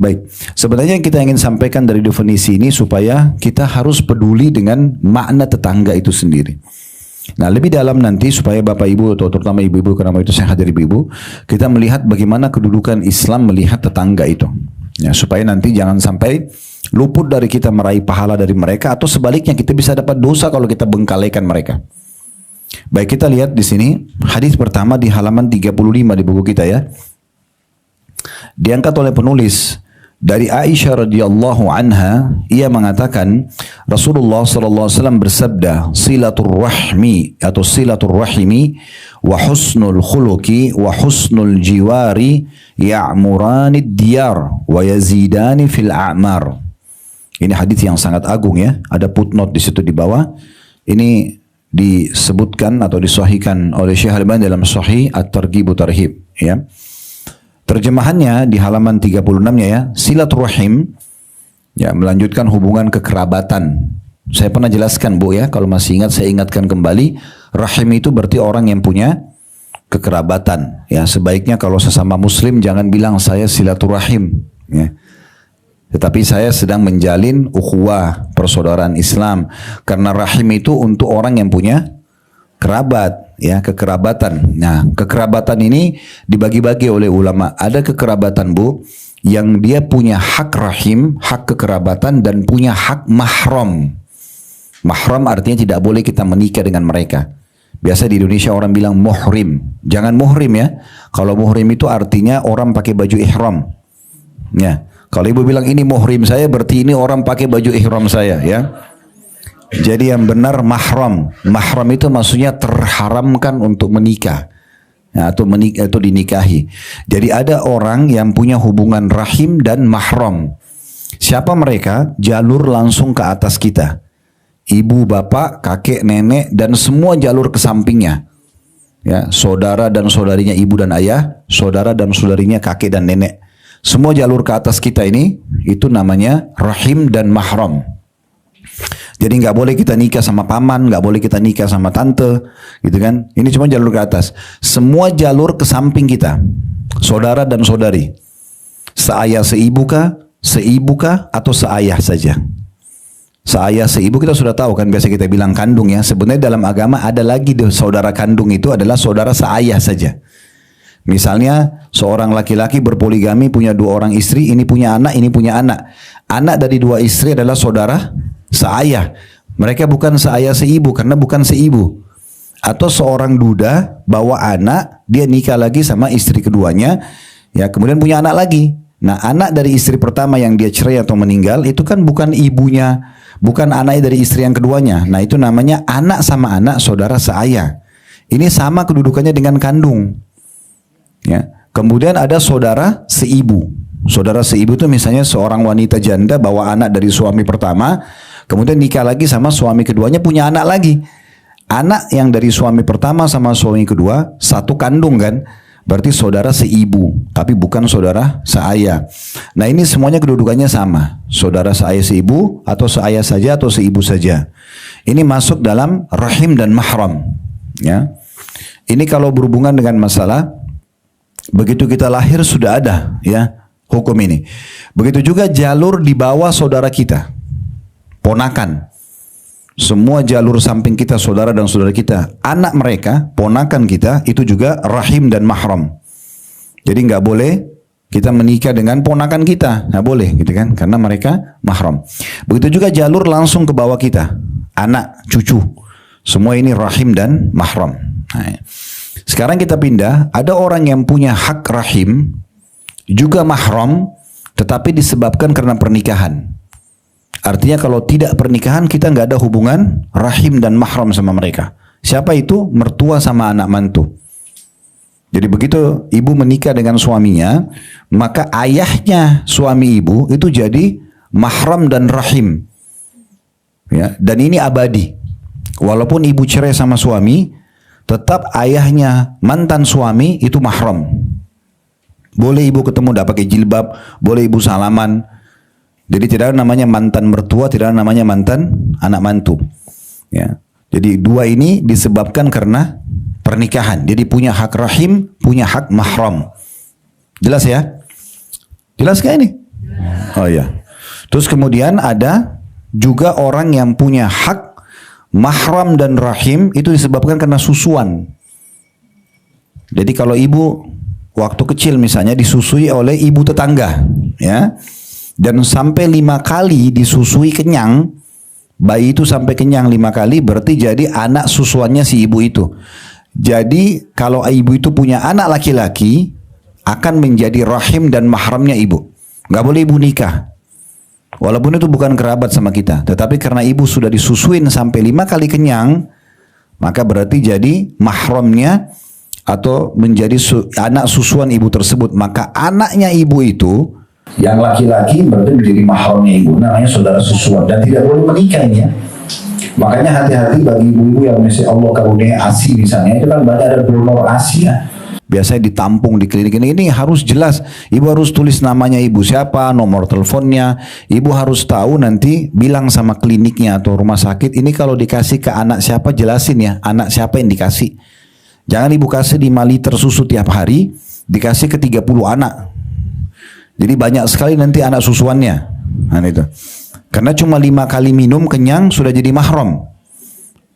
Baik, sebenarnya yang kita ingin sampaikan dari definisi ini supaya kita harus peduli dengan makna tetangga itu sendiri. Nah, lebih dalam nanti supaya Bapak Ibu atau terutama Ibu-ibu, karena itu saya hadir Ibu-ibu, kita melihat bagaimana kedudukan Islam melihat tetangga itu. Ya, supaya nanti jangan sampai luput dari kita meraih pahala dari mereka atau sebaliknya kita bisa dapat dosa kalau kita bengkalikan mereka. Baik, kita lihat di sini hadis pertama di halaman 35 di buku kita ya. Diangkat oleh penulis dari Aisyah radhiyallahu anha, ia mengatakan Rasulullah sallallahu alaihi wasallam bersabda, silaturrahmi atau silaturrahimi wa husnul khuluqi wa husnul jiwari ya'muranid diyar wa yazidani fil a'mar. Ini hadis yang sangat agung ya. Ada footnote di situ di bawah. Ini disebutkan atau disahihkan oleh Syekh Al-Albani dalam Sahih At-Targhib wa Tarhib ya. Terjemahannya di halaman 36-nya ya, silaturahim ya melanjutkan hubungan kekerabatan. Saya pernah jelaskan Bu ya, kalau masih ingat saya ingatkan kembali, rahim itu berarti orang yang punya kekerabatan. Ya, sebaiknya kalau sesama muslim jangan bilang saya silaturahim ya. Tetapi saya sedang menjalin ukhuwah persaudaraan Islam, karena rahim itu untuk orang yang punya kerabat, ya, kekerabatan. Nah, kekerabatan ini dibagi-bagi oleh ulama. Ada kekerabatan Bu, yang dia punya hak rahim, hak kekerabatan, dan punya hak mahram. Mahram artinya tidak boleh kita menikah dengan mereka. Biasa di Indonesia orang bilang muhrim. Jangan muhrim ya. Kalau muhrim itu artinya orang pakai baju ihram. Ya. Kalau ibu bilang ini muhrim saya, berarti ini orang pakai baju ihram saya ya. Jadi yang benar mahram. Mahram itu maksudnya terharamkan untuk menikah. Ya, atau dinikahi. Jadi ada orang yang punya hubungan rahim dan mahram. Siapa mereka? Jalur langsung ke atas kita. Ibu, bapak, kakek, nenek, dan semua jalur ke sampingnya. Ya, saudara dan saudarinya ibu dan ayah, saudara dan saudarinya kakek dan nenek. Semua jalur ke atas kita ini, itu namanya rahim dan mahram. Jadi nggak boleh kita nikah sama paman, nggak boleh kita nikah sama tante, gitu kan? Ini cuma jalur ke atas. Semua jalur ke samping kita, saudara dan saudari, seayah seibu kah, atau seayah saja. Seayah seibu kita sudah tahu kan, biasa kita bilang kandung ya. Sebenarnya dalam agama ada lagi saudara kandung itu adalah saudara seayah saja. Misalnya seorang laki-laki berpoligami punya 2 orang istri, ini punya anak, ini punya anak. Anak dari 2 istri adalah saudara seayah. Mereka bukan seayah seibu karena bukan seibu. Atau seorang duda bawa anak, dia nikah lagi sama istri keduanya, ya kemudian punya anak lagi. Nah, anak dari istri pertama yang dia cerai atau meninggal itu kan bukan ibunya, bukan anak dari istri yang keduanya. Nah, itu namanya anak sama anak saudara seayah. Ini sama kedudukannya dengan kandung. Ya. Kemudian ada saudara seibu. Saudara seibu itu misalnya seorang wanita janda bawa anak dari suami pertama, kemudian nikah lagi sama suami keduanya, punya anak lagi. Anak yang dari suami pertama sama suami kedua satu kandung kan, berarti saudara seibu, tapi bukan saudara seayah. Nah, ini semuanya kedudukannya sama, saudara seayah seibu atau seayah saja atau seibu saja. Ini masuk dalam rahim dan mahram. Ya, ini kalau berhubungan dengan masalah begitu kita lahir sudah ada ya hukum ini. Begitu juga jalur di bawah saudara kita, ponakan. Semua jalur samping kita, saudara dan saudara kita, anak mereka, ponakan kita, itu juga rahim dan mahram. Jadi nggak boleh kita menikah dengan ponakan kita, nggak boleh gitu kan, karena mereka mahram. Begitu juga jalur langsung ke bawah kita, anak, cucu, semua ini rahim dan mahram. Nah, sekarang kita pindah, ada orang yang punya hak rahim, juga mahram, tetapi disebabkan karena pernikahan. Artinya kalau tidak pernikahan kita nggak ada hubungan rahim dan mahram sama mereka. Siapa itu? Mertua sama anak mantu. Jadi begitu ibu menikah dengan suaminya, maka ayahnya suami ibu itu jadi mahram dan rahim. Ya, dan ini abadi. Walaupun ibu cerai sama suami, tetap ayahnya mantan suami itu mahram. Boleh ibu ketemu, tidak pakai jilbab, boleh ibu salaman. Jadi tidak ada namanya mantan mertua, tidak ada namanya mantan anak mantu. Ya. Jadi dua ini disebabkan karena pernikahan. Jadi punya hak rahim, punya hak mahram. Jelas ya? Jelas gak ini? Oh ya. Terus kemudian ada juga orang yang punya hak mahram dan rahim itu disebabkan karena susuan. Jadi kalau ibu waktu kecil misalnya disusui oleh ibu tetangga, ya, dan sampai 5 kali disusui kenyang, bayi itu sampai kenyang 5 kali, berarti jadi anak susuannya si ibu itu. Jadi kalau ibu itu punya anak laki-laki, akan menjadi rahim dan mahramnya ibu. Nggak boleh ibu nikah. Walaupun itu bukan kerabat sama kita, tetapi karena ibu sudah disusuin sampai 5 kali kenyang, maka berarti jadi mahramnya atau menjadi anak susuan ibu tersebut. Maka anaknya ibu itu yang laki-laki berarti menjadi mahramnya ibu, namanya saudara susuan, dan tidak boleh menikah ini ya. Makanya hati-hati bagi ibu-ibu yang misalnya Allah karunia ASI misalnya, itu kan banyak ada donor ASI ya. Biasanya ditampung di klinik ini harus jelas. Ibu harus tulis namanya ibu siapa, nomor teleponnya. Ibu harus tahu nanti bilang sama kliniknya atau rumah sakit, ini kalau dikasih ke anak siapa jelasin ya, anak siapa yang dikasih. Jangan ibu kasih 5 liter susu tiap hari, dikasih ke 30 anak. Jadi banyak sekali nanti anak susuannya. Nah itu. Karena cuma 5 kali minum kenyang sudah jadi mahram.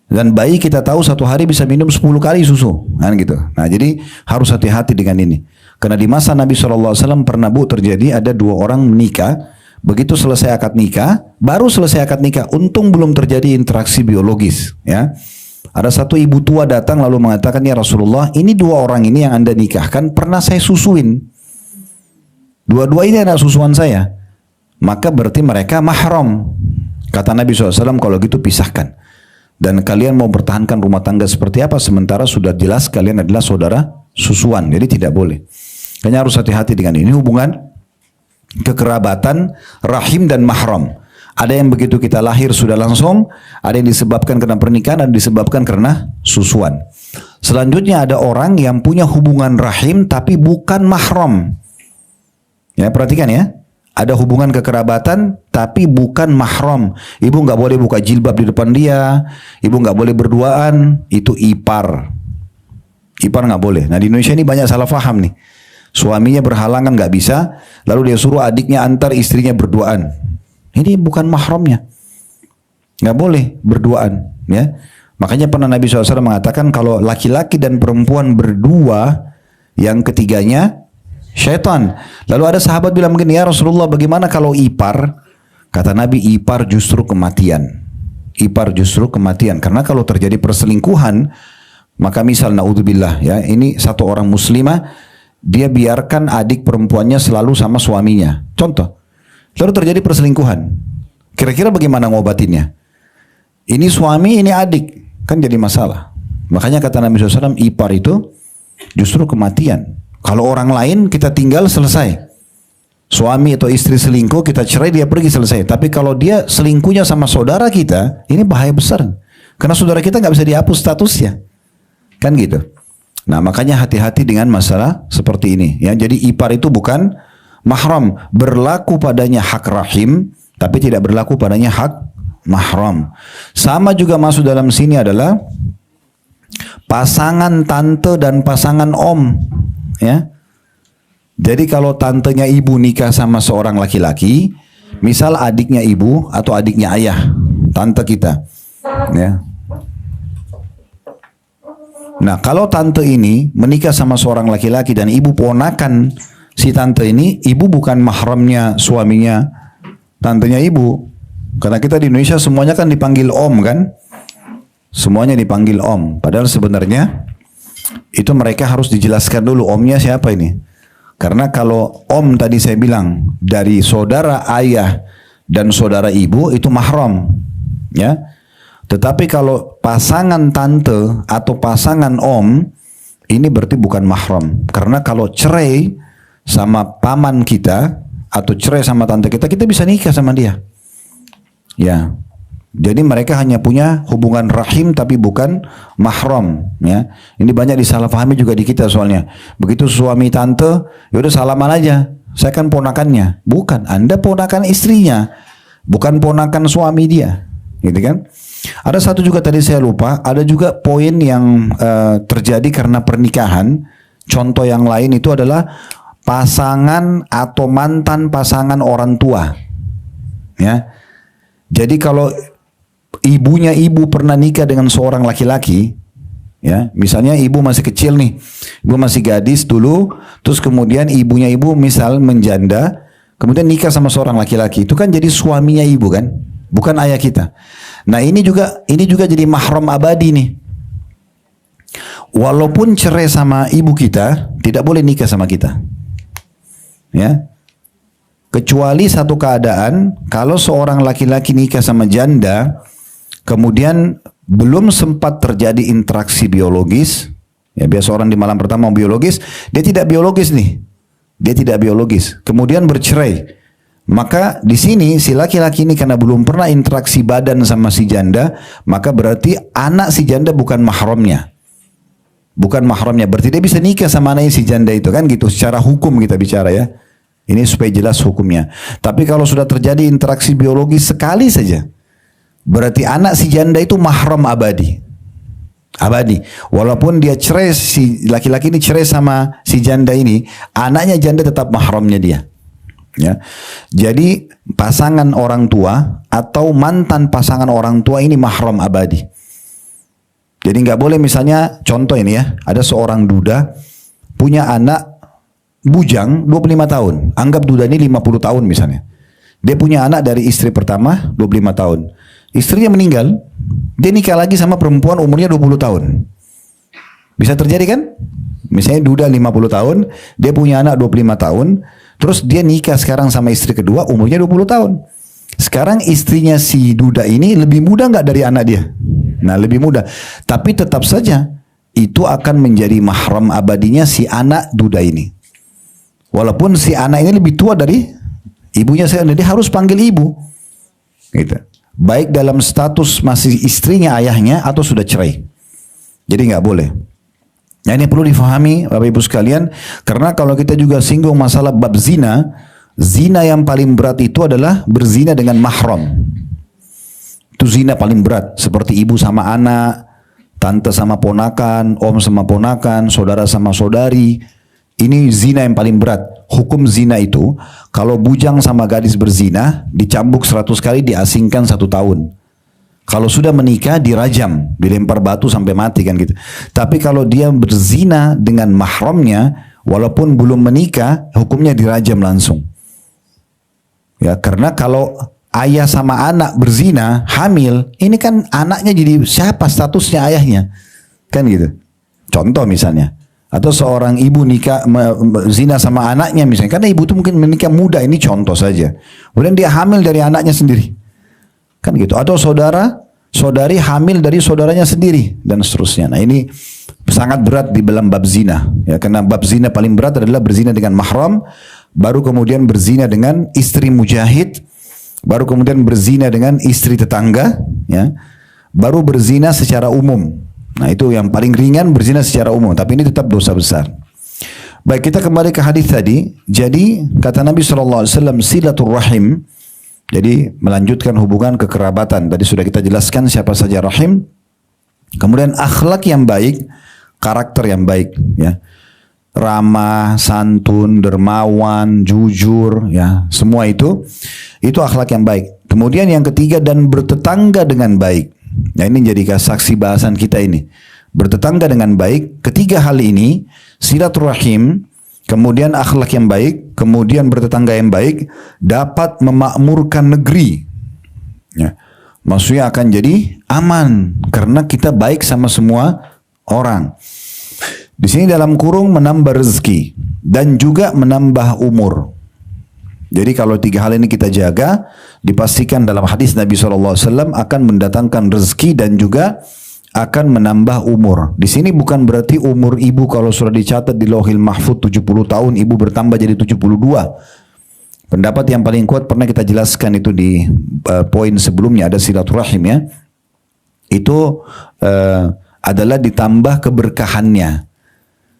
Dan bayi kita tahu 1 hari bisa minum 10 kali susu, kan gitu. Nah jadi harus hati-hati dengan ini. Karena di masa Nabi SAW pernah terjadi ada 2 orang menikah, begitu selesai akad nikah, baru selesai akad nikah, untung belum terjadi interaksi biologis. Ya, ada satu ibu tua datang lalu mengatakan, ya Rasulullah, ini 2 orang ini yang anda nikahkan pernah saya susuin. 2 ini anak susuan saya, maka berarti mereka mahram. Kata Nabi SAW, kalau gitu pisahkan. Dan kalian mau bertahankan rumah tangga seperti apa sementara sudah jelas kalian adalah saudara susuan. Jadi tidak boleh. Kayaknya harus hati-hati dengan ini. Hubungan kekerabatan rahim dan mahram. Ada yang begitu kita lahir sudah langsung, ada yang disebabkan karena pernikahan, ada yang disebabkan karena susuan. Selanjutnya ada orang yang punya hubungan rahim tapi bukan mahram. Ya, perhatikan ya. Ada hubungan kekerabatan tapi bukan mahram. Ibu nggak boleh buka jilbab di depan dia. Ibu nggak boleh berduaan. Itu ipar. Ipar nggak boleh. Nah di Indonesia ini banyak salah faham nih. Suaminya berhalangan nggak bisa. Lalu dia suruh adiknya antar istrinya berduaan. Ini bukan mahramnya. Nggak boleh berduaan. Ya. Makanya pernah Nabi SAW mengatakan kalau laki-laki dan perempuan berdua, yang ketiganya syaitan. Lalu ada sahabat bilang begini, ya Rasulullah bagaimana kalau ipar? Kata Nabi, ipar justru kematian. Ipar justru kematian. Karena kalau terjadi perselingkuhan, maka misal naudzubillah ya, ini satu orang muslimah, dia biarkan adik perempuannya selalu sama suaminya. Contoh, lalu terjadi perselingkuhan. Kira-kira bagaimana ngobatinnya? Ini suami, ini adik. Kan jadi masalah. Makanya kata Nabi SAW, ipar itu justru kematian. Kalau orang lain kita tinggal selesai. Suami atau istri selingkuh kita cerai dia pergi selesai. Tapi kalau dia selingkuhnya sama saudara kita, ini bahaya besar. Karena saudara kita nggak bisa dihapus statusnya. Kan gitu. Nah makanya hati-hati dengan masalah seperti ini. Ya, jadi ipar itu bukan mahram. Berlaku padanya hak rahim, tapi tidak berlaku padanya hak mahram. Sama juga masuk dalam sini adalah pasangan tante dan pasangan om. Ya, jadi kalau tantenya ibu nikah sama seorang laki-laki, misal adiknya ibu atau adiknya ayah, tante kita, ya. Nah, kalau tante ini menikah sama seorang laki-laki dan ibu ponakan si tante ini, ibu bukan mahramnya suaminya, tantenya ibu. Karena kita di Indonesia semuanya kan dipanggil om kan, semuanya dipanggil om. Padahal sebenarnya itu mereka harus dijelaskan dulu omnya siapa ini. Karena kalau om tadi saya bilang dari saudara ayah dan saudara ibu itu mahram, ya. Tetapi kalau pasangan tante atau pasangan om ini berarti bukan mahram. Karena kalau cerai sama paman kita atau cerai sama tante kita, kita bisa nikah sama dia. Ya. Jadi mereka hanya punya hubungan rahim tapi bukan mahram, ya. Ini banyak disalahpahami juga di kita soalnya. Begitu suami tante, yaudah salaman aja. Saya kan ponakannya. Bukan, Anda ponakan istrinya, bukan ponakan suami dia. Gitu kan? Ada satu juga tadi saya lupa, ada juga poin yang terjadi karena pernikahan. Contoh yang lain itu adalah pasangan atau mantan pasangan orang tua. Ya. Jadi kalau ibunya ibu pernah nikah dengan seorang laki-laki, ya, misalnya ibu masih kecil nih, ibu masih gadis dulu, terus kemudian ibunya ibu misal menjanda, kemudian nikah sama seorang laki-laki, itu kan jadi suaminya ibu kan, bukan ayah kita. Nah ini juga jadi mahram abadi nih. Walaupun cerai sama ibu kita, tidak boleh nikah sama kita. Ya. Kecuali satu keadaan, kalau seorang laki-laki nikah sama janda, kemudian belum sempat terjadi interaksi biologis, ya biasa orang di malam pertama biologis, dia tidak biologis nih, dia tidak biologis, kemudian bercerai, maka di sini si laki-laki ini karena belum pernah interaksi badan sama si janda, maka berarti anak si janda bukan mahramnya, berarti dia bisa nikah sama anaknya si janda itu kan gitu, secara hukum kita bicara ya, ini supaya jelas hukumnya. Tapi kalau sudah terjadi interaksi biologis sekali saja, berarti anak si janda itu mahram abadi. Abadi. Walaupun dia cerai, si laki-laki ini cerai sama si janda ini, anaknya janda tetap mahramnya dia. Ya. Jadi pasangan orang tua atau mantan pasangan orang tua ini mahram abadi. Jadi nggak boleh misalnya, contoh ini ya, ada seorang duda punya anak bujang 25 tahun. Anggap duda ini 50 tahun misalnya. Dia punya anak dari istri pertama 25 tahun. Istrinya meninggal, dia nikah lagi sama perempuan umurnya 20 tahun. Bisa terjadi kan? Misalnya duda 50 tahun, dia punya anak 25 tahun, terus dia nikah sekarang sama istri kedua umurnya 20 tahun. Sekarang istrinya si duda ini lebih muda nggak dari anak dia? Nah lebih muda. Tapi tetap saja itu akan menjadi mahram abadinya si anak duda ini. Walaupun si anak ini lebih tua dari ibunya, dia harus panggil ibu. Gitu. Baik dalam status masih istrinya ayahnya atau sudah cerai. Jadi nggak boleh. Nah ini perlu difahami Bapak Ibu sekalian, karena kalau kita juga singgung masalah bab zina, zina yang paling berat itu adalah berzina dengan mahram. Itu zina paling berat, seperti ibu sama anak, tante sama ponakan, om sama ponakan, saudara sama saudari. Ini zina yang paling berat. Hukum zina itu, kalau bujang sama gadis berzina, dicambuk 100 kali, diasingkan 1 tahun. Kalau sudah menikah, dirajam, dilempar batu sampai mati kan gitu. Tapi kalau dia berzina dengan mahramnya, walaupun belum menikah, hukumnya dirajam langsung. Ya, karena kalau ayah sama anak berzina, hamil, ini kan anaknya jadi siapa statusnya ayahnya? Kan gitu. Contoh misalnya. Atau seorang ibu nikah zina sama anaknya misalnya, karena ibu itu mungkin menikah muda, ini contoh saja. Kemudian dia hamil dari anaknya sendiri, kan gitu. Atau saudari hamil dari saudaranya sendiri dan seterusnya. Nah ini sangat berat di dalam bab zina, ya, karena bab zina paling berat adalah berzina dengan mahram, baru kemudian berzina dengan istri mujahid, baru kemudian berzina dengan istri tetangga, ya, baru berzina secara umum. Nah itu yang paling ringan, berzina secara umum, tapi ini tetap dosa besar. Baik, kita kembali ke hadis tadi. Jadi kata Nabi SAW, silatul rahim, jadi melanjutkan hubungan kekerabatan. Tadi sudah kita jelaskan siapa saja rahim. Kemudian akhlak yang baik, karakter yang baik, ya, ramah, santun, dermawan, jujur, ya, semua itu akhlak yang baik. Kemudian yang ketiga, dan bertetangga dengan baik. Nah ini jadi saksi bahasan kita ini. Bertetangga dengan baik, ketiga hal ini, silaturahim, kemudian akhlak yang baik, kemudian bertetangga yang baik, dapat memakmurkan negeri. Ya. Maksudnya akan jadi aman, karena kita baik sama semua orang. Di sini dalam kurung menambah rezeki, dan juga menambah umur. Jadi kalau tiga hal ini kita jaga, dipastikan dalam hadis Nabi SAW akan mendatangkan rezeki dan juga akan menambah umur. Di sini bukan berarti umur ibu kalau sudah dicatat di Lauhil Mahfuz 70 tahun, ibu bertambah jadi 72. Pendapat yang paling kuat pernah kita jelaskan itu di poin sebelumnya, ada silaturahim ya. Itu adalah ditambah keberkahannya.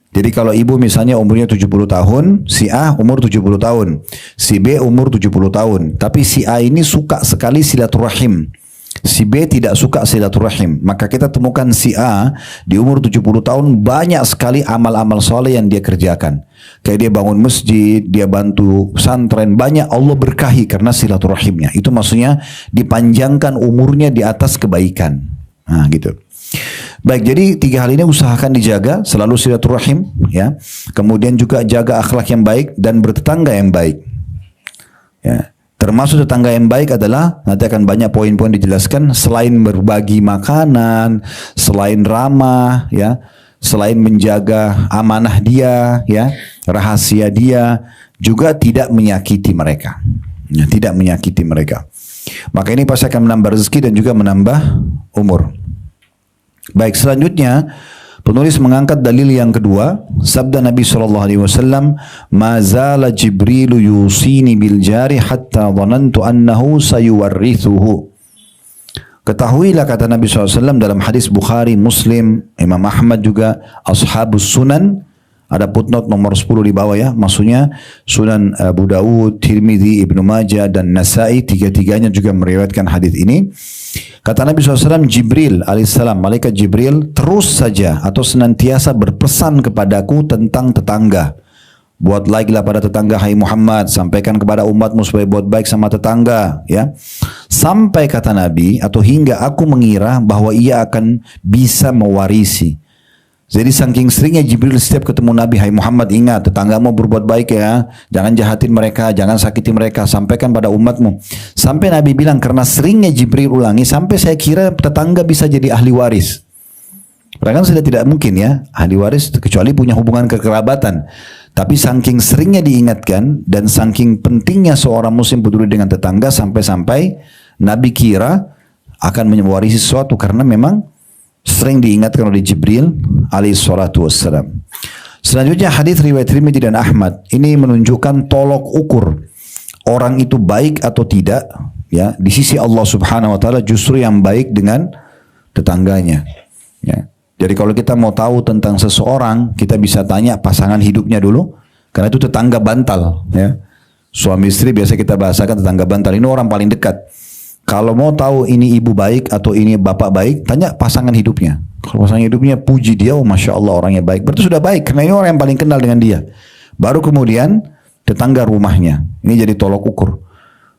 Jadi kalau ibu misalnya umurnya 70 tahun, si A umur 70 tahun, si B umur 70 tahun. Tapi si A ini suka sekali silaturahim. Si B tidak suka silaturahim. Maka kita temukan si A di umur 70 tahun banyak sekali amal-amal soleh yang dia kerjakan. Kayak dia bangun masjid, dia bantu pesantren, banyak Allah berkahi karena silaturahimnya. Itu maksudnya dipanjangkan umurnya di atas kebaikan. Nah gitu. Baik, jadi 3 hal ini usahakan dijaga, selalu silaturahim, ya. Kemudian juga jaga akhlak yang baik dan bertetangga yang baik. Ya. Termasuk tetangga yang baik adalah, nanti akan banyak poin-poin dijelaskan, selain berbagi makanan, selain ramah, ya, selain menjaga amanah dia, ya, rahasia dia, juga tidak menyakiti mereka. Ya, tidak menyakiti mereka. Maka ini pasti akan menambah rezeki dan juga menambah umur. Baik, selanjutnya penulis mengangkat dalil yang kedua, sabda Nabi SAW, "Ma zala Jibril yusini bil jari hatta dhanantu annahu sayuwarrithuhu." Ketahuilah, kata Nabi SAW dalam hadis Bukhari, Muslim, Imam Ahmad juga, Ashabus Sunan, ada footnote nomor 10 di bawah ya, maksudnya Sunan Abu Dawud, Tirmidzi, Ibnu Majah dan Nasai, tiga-tiganya juga meriwayatkan hadis ini. Kata Nabi SAW, Jibril alaihissalam, malaikat Jibril terus saja atau senantiasa berpesan kepadaku tentang tetangga. Buat baiklah pada tetangga, hai Muhammad, sampaikan kepada umatmu supaya buat baik sama tetangga, ya. Sampai kata Nabi, atau hingga aku mengira bahwa ia akan bisa mewarisi. Jadi saking seringnya Jibril setiap ketemu Nabi, hai Muhammad, ingat tetanggamu berbuat baik ya, jangan jahatin mereka, jangan sakiti mereka, sampaikan pada umatmu. Sampai Nabi bilang, karena seringnya Jibril ulangi, sampai saya kira tetangga bisa jadi ahli waris. Padahal kan sudah tidak mungkin ya, ahli waris kecuali punya hubungan kekerabatan. Tapi saking seringnya diingatkan dan saking pentingnya seorang muslim peduli dengan tetangga, sampai-sampai Nabi kira akan mewarisi sesuatu karena memang sering diingatkan oleh Jibril alaihi salatu wassalam. Selanjutnya hadis riwayat Tirmidzi dan Ahmad. Ini menunjukkan tolok ukur orang itu baik atau tidak, ya, di sisi Allah Subhanahu wa taala justru yang baik dengan tetangganya, ya. Jadi kalau kita mau tahu tentang seseorang, kita bisa tanya pasangan hidupnya dulu, karena itu tetangga bantal, ya. Suami istri biasa kita bahasakan tetangga bantal, ini orang paling dekat. Kalau mau tahu ini ibu baik atau ini bapak baik, tanya pasangan hidupnya. Kalau pasangan hidupnya puji dia, oh Masya Allah orangnya baik, berarti sudah baik, karena ini orang yang paling kenal dengan dia. Baru kemudian tetangga rumahnya, ini jadi tolok ukur.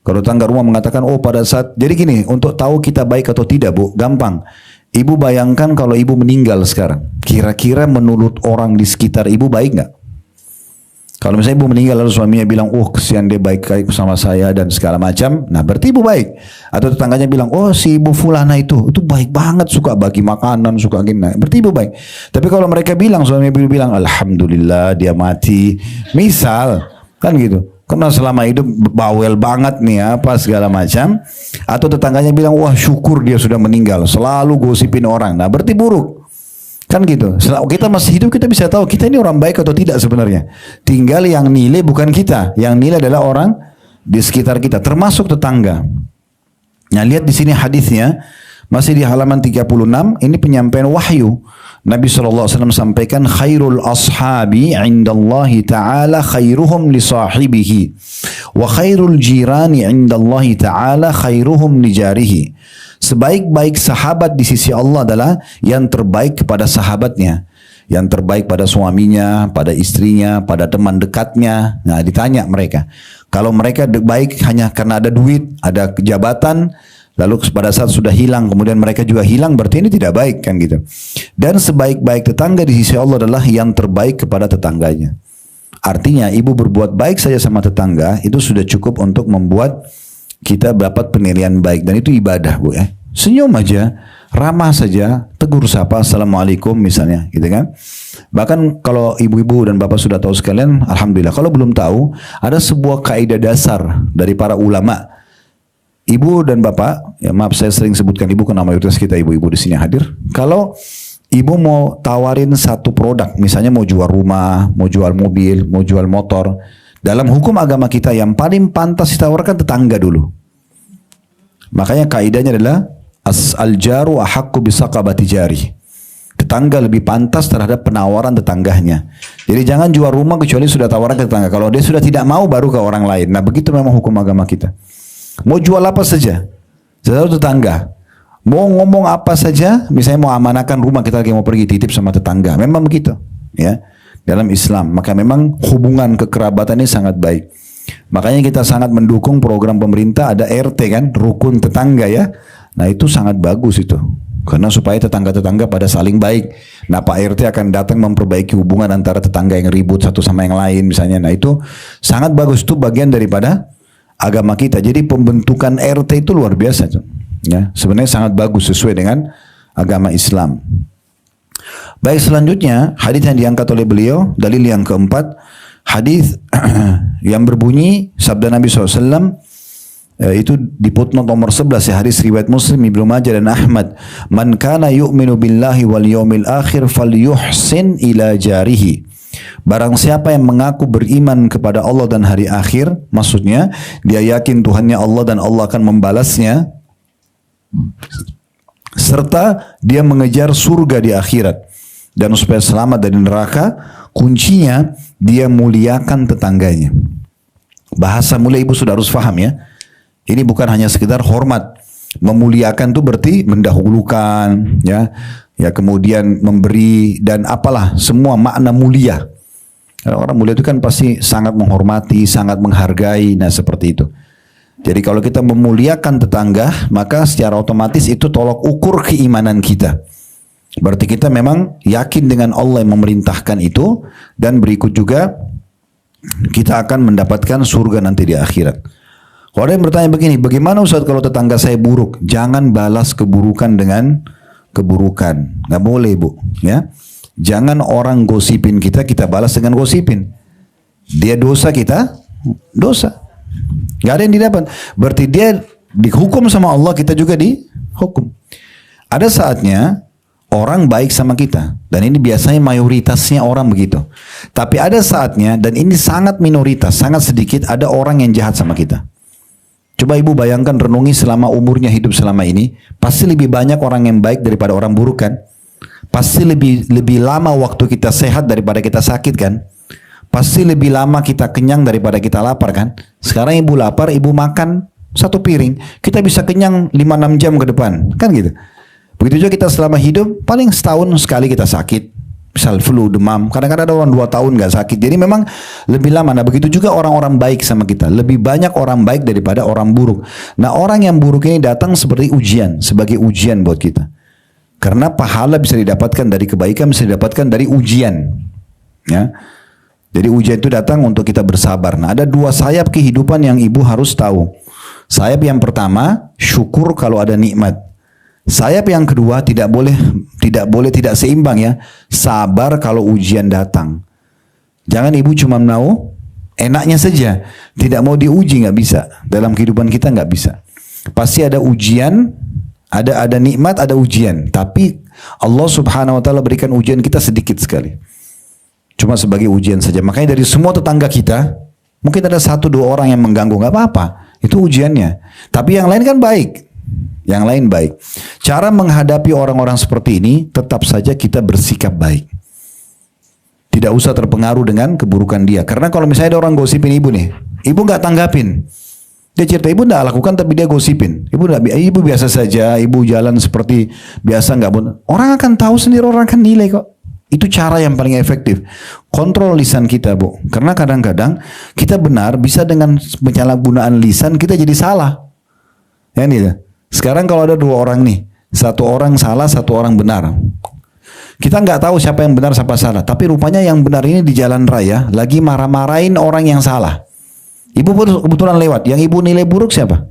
Kalau tetangga rumah mengatakan, oh pada saat, jadi gini, untuk tahu kita baik atau tidak Bu, gampang. Ibu bayangkan kalau ibu meninggal sekarang, kira-kira menurut orang di sekitar ibu baik nggak? Kalau misalnya ibu meninggal lalu suaminya bilang, oh kesian dia baik-baik sama saya dan segala macam, nah berarti ibu baik. Atau tetangganya bilang, oh si ibu fulana itu baik banget, suka bagi makanan, suka gini, nah, berarti ibu baik. Tapi kalau mereka bilang, suami ibu bilang, alhamdulillah dia mati, misal, kan gitu. Karena selama hidup bawel banget nih apa segala macam. Atau tetangganya bilang, wah syukur dia sudah meninggal, selalu gosipin orang, nah berarti buruk. Kan gitu. Selama kita masih hidup kita bisa tahu kita ini orang baik atau tidak sebenarnya. Tinggal yang nilai bukan kita, yang nilai adalah orang di sekitar kita, termasuk tetangga. Nah lihat di sini hadisnya masih di halaman 36. Ini penyampaian wahyu. Nabi SAW sampaikan, khairul ashabi indallahi ta'ala khairuhum li sahibihi wa khairul jirani indallahi ta'ala khairuhum li jarihi. Sebaik-baik sahabat di sisi Allah adalah yang terbaik kepada sahabatnya, yang terbaik pada suaminya, pada istrinya, pada teman dekatnya. Nah ditanya mereka, kalau mereka baik hanya karena ada duit, ada jabatan, lalu pada saat sudah hilang kemudian mereka juga hilang, berarti ini tidak baik, kan gitu. Dan sebaik-baik tetangga di sisi Allah adalah yang terbaik kepada tetangganya. Artinya ibu berbuat baik saja sama tetangga itu sudah cukup untuk membuat kita dapat penilaian baik, dan itu ibadah Bu ya. Senyum aja, ramah saja, tegur sapa, assalamualaikum misalnya, gitu kan. Bahkan kalau ibu-ibu dan bapak sudah tahu sekalian, alhamdulillah. Kalau belum tahu, ada sebuah kaidah dasar dari para ulama. Ibu dan bapak, ya maaf saya sering sebutkan ibu karena mayoritas kita ibu-ibu di sini hadir. Kalau ibu mau tawarin satu produk, misalnya mau jual rumah, mau jual mobil, mau jual motor, dalam hukum agama kita yang paling pantas ditawarkan tetangga dulu. Makanya kaidahnya adalah al-jaru ahaqqu bisaqabati jari. Tetangga lebih pantas terhadap penawaran tetangganya. Jadi jangan jual rumah kecuali sudah tawaran ke tetangga. Kalau dia sudah tidak mau baru ke orang lain. Nah begitu memang hukum agama kita. Mau jual apa saja, selalu tetangga. Mau ngomong apa saja, misalnya mau amanahkan rumah, kita lagi mau pergi titip sama tetangga, memang begitu, ya. Dalam Islam, maka memang hubungan kekerabatan ini sangat baik. Makanya kita sangat mendukung program pemerintah, ada RT kan, rukun tetangga ya. Nah itu sangat bagus itu, karena supaya tetangga-tetangga pada saling baik. Nah Pak RT akan datang memperbaiki hubungan antara tetangga yang ribut satu sama yang lain misalnya. Nah itu sangat bagus, itu bagian daripada agama kita. Jadi pembentukan RT itu luar biasa tuh. Ya, sebenarnya sangat bagus sesuai dengan agama Islam. Baik, selanjutnya hadis yang diangkat oleh beliau, dalil yang keempat, hadis yang berbunyi sabda Nabi SAW, itu di footnote nomor 11 ya, hadis riwayat Muslim, Ibnu Majah dan Ahmad. Man kana yu'minu billahi wal yawmil akhir falyuhsin ila jarihi. Barang siapa yang mengaku beriman kepada Allah dan hari akhir, maksudnya dia yakin Tuhannya Allah dan Allah akan membalasnya, serta dia mengejar surga di akhirat dan supaya selamat dari neraka, kuncinya dia muliakan tetangganya. Bahasa mulia ibu sudah harus paham ya. Ini bukan hanya sekedar hormat. Memuliakan itu berarti mendahulukan, ya, ya kemudian memberi dan apalah semua makna mulia. Orang mulia itu kan pasti sangat menghormati, sangat menghargai, nah seperti itu. Jadi kalau kita memuliakan tetangga, maka secara otomatis itu tolok ukur keimanan kita. Berarti kita memang yakin dengan Allah yang memerintahkan itu, dan berikut juga kita akan mendapatkan surga nanti di akhirat. Kalau ada yang bertanya begini, bagaimana Ustaz kalau tetangga saya buruk? Jangan balas keburukan dengan keburukan. Nggak boleh Bu. Ya. Jangan orang gosipin kita, kita balas dengan gosipin. Dia dosa, kita dosa. Gak ada yang didapat. Berarti dia dihukum sama Allah, kita juga dihukum. Ada saatnya orang baik sama kita, dan ini biasanya mayoritasnya orang begitu. Tapi ada saatnya, dan ini sangat minoritas, sangat sedikit, ada orang yang jahat sama kita. Coba ibu bayangkan, renungi selama umurnya hidup selama ini, pasti lebih banyak orang yang baik daripada orang buruk kan? Pasti lebih lama waktu kita sehat daripada kita sakit kan? Pasti lebih lama kita kenyang daripada kita lapar kan? Sekarang ibu lapar, ibu makan satu piring, kita bisa kenyang 5-6 jam ke depan, kan gitu. Begitu juga kita selama hidup, paling setahun sekali kita sakit. Misal flu, demam, kadang-kadang ada orang 2 tahun gak sakit. Jadi memang lebih lama. Nah begitu juga orang-orang baik sama kita. Lebih banyak orang baik daripada orang buruk. Nah orang yang buruk ini datang seperti ujian, sebagai ujian buat kita. Karena pahala bisa didapatkan dari kebaikan, bisa didapatkan dari ujian. Ya. Jadi ujian itu datang untuk kita bersabar. Nah ada 2 sayap kehidupan yang ibu harus tahu. Sayap yang pertama, syukur kalau ada nikmat. Sayap yang kedua, tidak boleh tidak seimbang ya. Sabar kalau ujian datang. Jangan ibu cuma mau enaknya saja, tidak mau diuji, nggak bisa. Dalam kehidupan kita nggak bisa. Pasti ada ujian, ada nikmat, ada ujian. Tapi Allah Subhanahu Wa Taala berikan ujian kita sedikit sekali. Cuma sebagai ujian saja. Makanya dari semua tetangga kita, mungkin ada 1-2 orang yang mengganggu, nggak apa-apa. Itu ujiannya. Tapi yang lain kan baik. Yang lain baik. Cara menghadapi orang-orang seperti ini, tetap saja kita bersikap baik. Tidak usah terpengaruh dengan keburukan dia. Karena kalau misalnya ada orang gosipin ibu nih, ibu nggak tanggapin. Dia cerita ibu nggak lakukan tapi dia gosipin. Ibu biasa saja, ibu jalan seperti biasa nggak. Orang akan tahu sendiri, orang akan nilai kok. Itu cara yang paling efektif. Kontrol lisan kita Bu. Karena kadang-kadang kita benar, bisa dengan penyalahgunaan lisan kita jadi salah. Ya nih. Sekarang kalau ada 2 orang nih, 1 orang salah, 1 orang benar. Kita nggak tahu siapa yang benar, siapa salah. Tapi rupanya yang benar ini di jalan raya lagi marah-marahin orang yang salah. Ibu kebetulan lewat. Yang ibu nilai buruk siapa?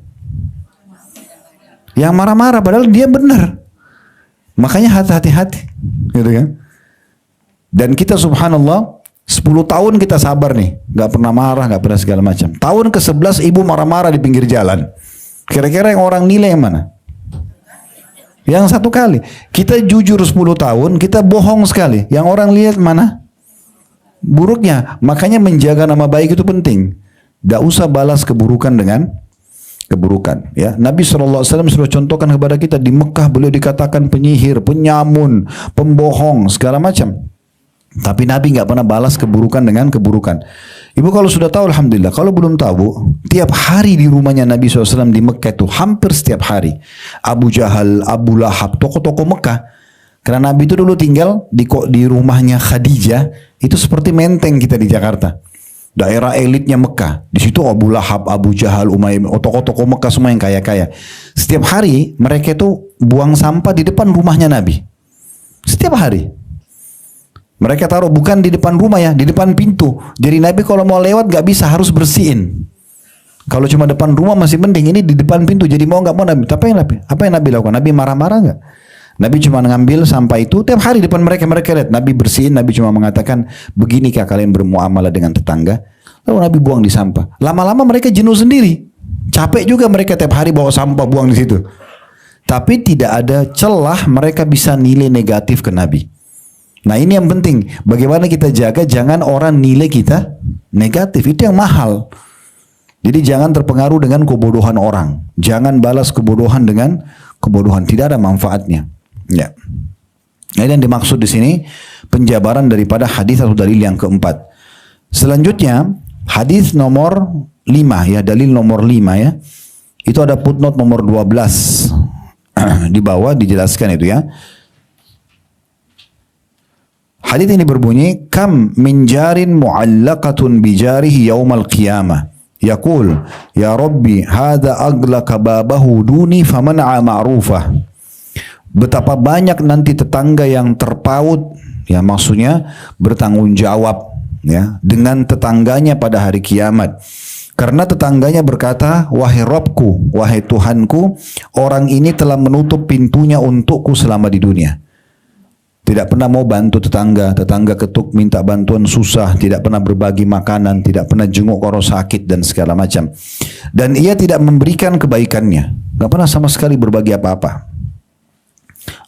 Yang marah-marah, padahal dia benar. Makanya hati-hati, gitu kan? Dan kita subhanallah 10 tahun kita sabar nih, nggak pernah marah, nggak pernah segala macam. Tahun ke-11 ibu marah-marah di pinggir jalan. Kira-kira yang orang nilai yang mana? Yang 1 kali. Kita jujur 10 tahun, kita bohong sekali. Yang orang lihat mana? Buruknya. Makanya menjaga nama baik itu penting. Tidak usah balas keburukan dengan keburukan. Ya, Nabi SAW sudah contohkan kepada kita, di Mekah beliau dikatakan penyihir, penyamun, pembohong, segala macam. Tapi Nabi nggak pernah balas keburukan dengan keburukan. Ibu kalau sudah tahu Alhamdulillah. Kalau belum tahu, tiap hari di rumahnya Nabi SAW di Mekah itu hampir setiap hari. Abu Jahal, Abu Lahab, tokoh-tokoh Mekah. Karena Nabi itu dulu tinggal di rumahnya Khadijah. Itu seperti menteng kita di Jakarta. Daerah elitnya Mekah. Di situ Abu Lahab, Abu Jahal, Umayyah, tokoh-tokoh Mekah semua yang kaya-kaya. Setiap hari mereka itu buang sampah di depan rumahnya Nabi. Setiap hari. Mereka taruh bukan di depan rumah ya, di depan pintu. Jadi Nabi kalau mau lewat gak bisa, harus bersihin. Kalau cuma depan rumah masih mending, ini di depan pintu. Jadi mau gak mau Nabi. Apa yang Nabi lakukan? Nabi marah-marah gak? Nabi cuma ngambil sampah itu, tiap hari depan mereka lihat. Nabi bersihin, Nabi cuma mengatakan, beginikah kalian bermuamalah dengan tetangga? Lalu Nabi buang di sampah. Lama-lama mereka jenuh sendiri. Capek juga mereka tiap hari bawa sampah buang di situ. Tapi tidak ada celah mereka bisa nilai negatif ke Nabi. Nah ini yang penting, bagaimana kita jaga jangan orang nilai kita negatif, itu yang mahal. Jadi jangan terpengaruh dengan kebodohan orang, jangan balas kebodohan dengan kebodohan, tidak ada manfaatnya. Ya. Nah, ini yang dimaksud di sini penjabaran daripada hadis atau dalil yang keempat. Selanjutnya hadis nomor 5 ya, dalil nomor 5 ya. Itu ada footnote nomor 12 di bawah dijelaskan itu ya. Hadits ini berbunyi, kam min jarin mu'allaqatun bijarihi yaumal qiyamah. Yaqul, ya Rabbi, hadha aglaqa babahu duni famana'a ma'rufah. Betapa banyak nanti tetangga yang terpaut, ya maksudnya bertanggung jawab ya dengan tetangganya pada hari kiamat. Karena tetangganya berkata, wahai Rabbku, wahai Tuhanku, orang ini telah menutup pintunya untukku selama di dunia. Tidak pernah mau bantu tetangga, tetangga ketuk minta bantuan susah, tidak pernah berbagi makanan, tidak pernah jenguk orang sakit dan segala macam. Dan ia tidak memberikan kebaikannya, gak pernah sama sekali berbagi apa-apa.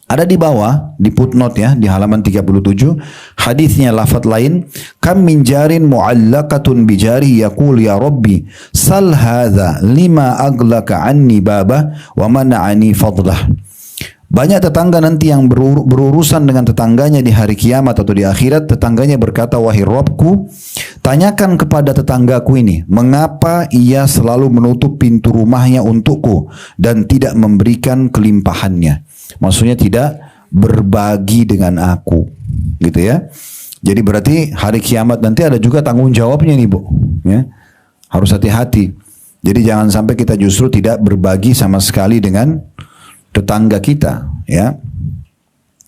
Ada di bawah, di footnote ya, di halaman 37, hadisnya lafaz lain, kam min jarin mu'allaqatun bijari yaqul ya Rabbi, sal hadha lima aglaka anni baba wa mana'ani fadlah. Banyak tetangga nanti yang berurusan dengan tetangganya di hari kiamat atau di akhirat. Tetangganya berkata, wahai Rabbku, tanyakan kepada tetanggaku ini, mengapa ia selalu menutup pintu rumahnya untukku dan tidak memberikan kelimpahannya. Maksudnya tidak berbagi dengan aku, gitu ya. Jadi berarti hari kiamat nanti ada juga tanggung jawabnya nih Bu, ya. Harus hati-hati. Jadi jangan sampai kita justru tidak berbagi sama sekali dengan tetangga kita, ya.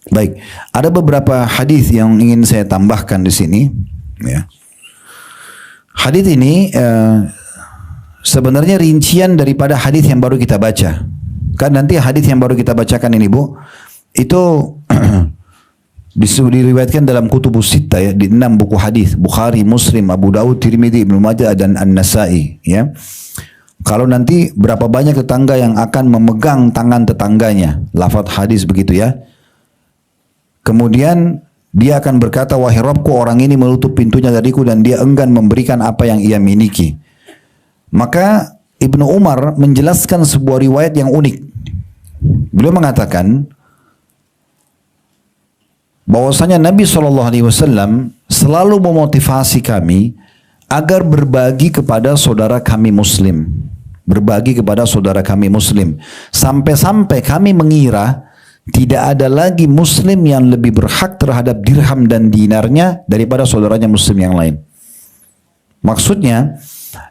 Baik, ada beberapa hadis yang ingin saya tambahkan di sini, ya. Hadis ini sebenarnya rincian daripada hadis yang baru kita baca. Kan nanti hadis yang baru kita bacakan ini Bu, itu diriwayatkan dalam kutubus sittah ya, di 6 buku hadis, Bukhari, Muslim, Abu Dawud, Tirmidzi, Ibnu Majah dan An-Nasai, ya. Kalau nanti berapa banyak tetangga yang akan memegang tangan tetangganya, lafaz hadis begitu ya. Kemudian dia akan berkata, wahai Rabbku, orang ini menutup pintunya dariku dan dia enggan memberikan apa yang ia miliki. Maka Ibnu Umar menjelaskan sebuah riwayat yang unik. Beliau mengatakan bahwasanya Nabi SAW selalu memotivasi kami agar berbagi kepada saudara kami Muslim. Berbagi kepada saudara kami Muslim. Sampai-sampai kami mengira tidak ada lagi Muslim yang lebih berhak terhadap dirham dan dinarnya daripada saudaranya Muslim yang lain. Maksudnya,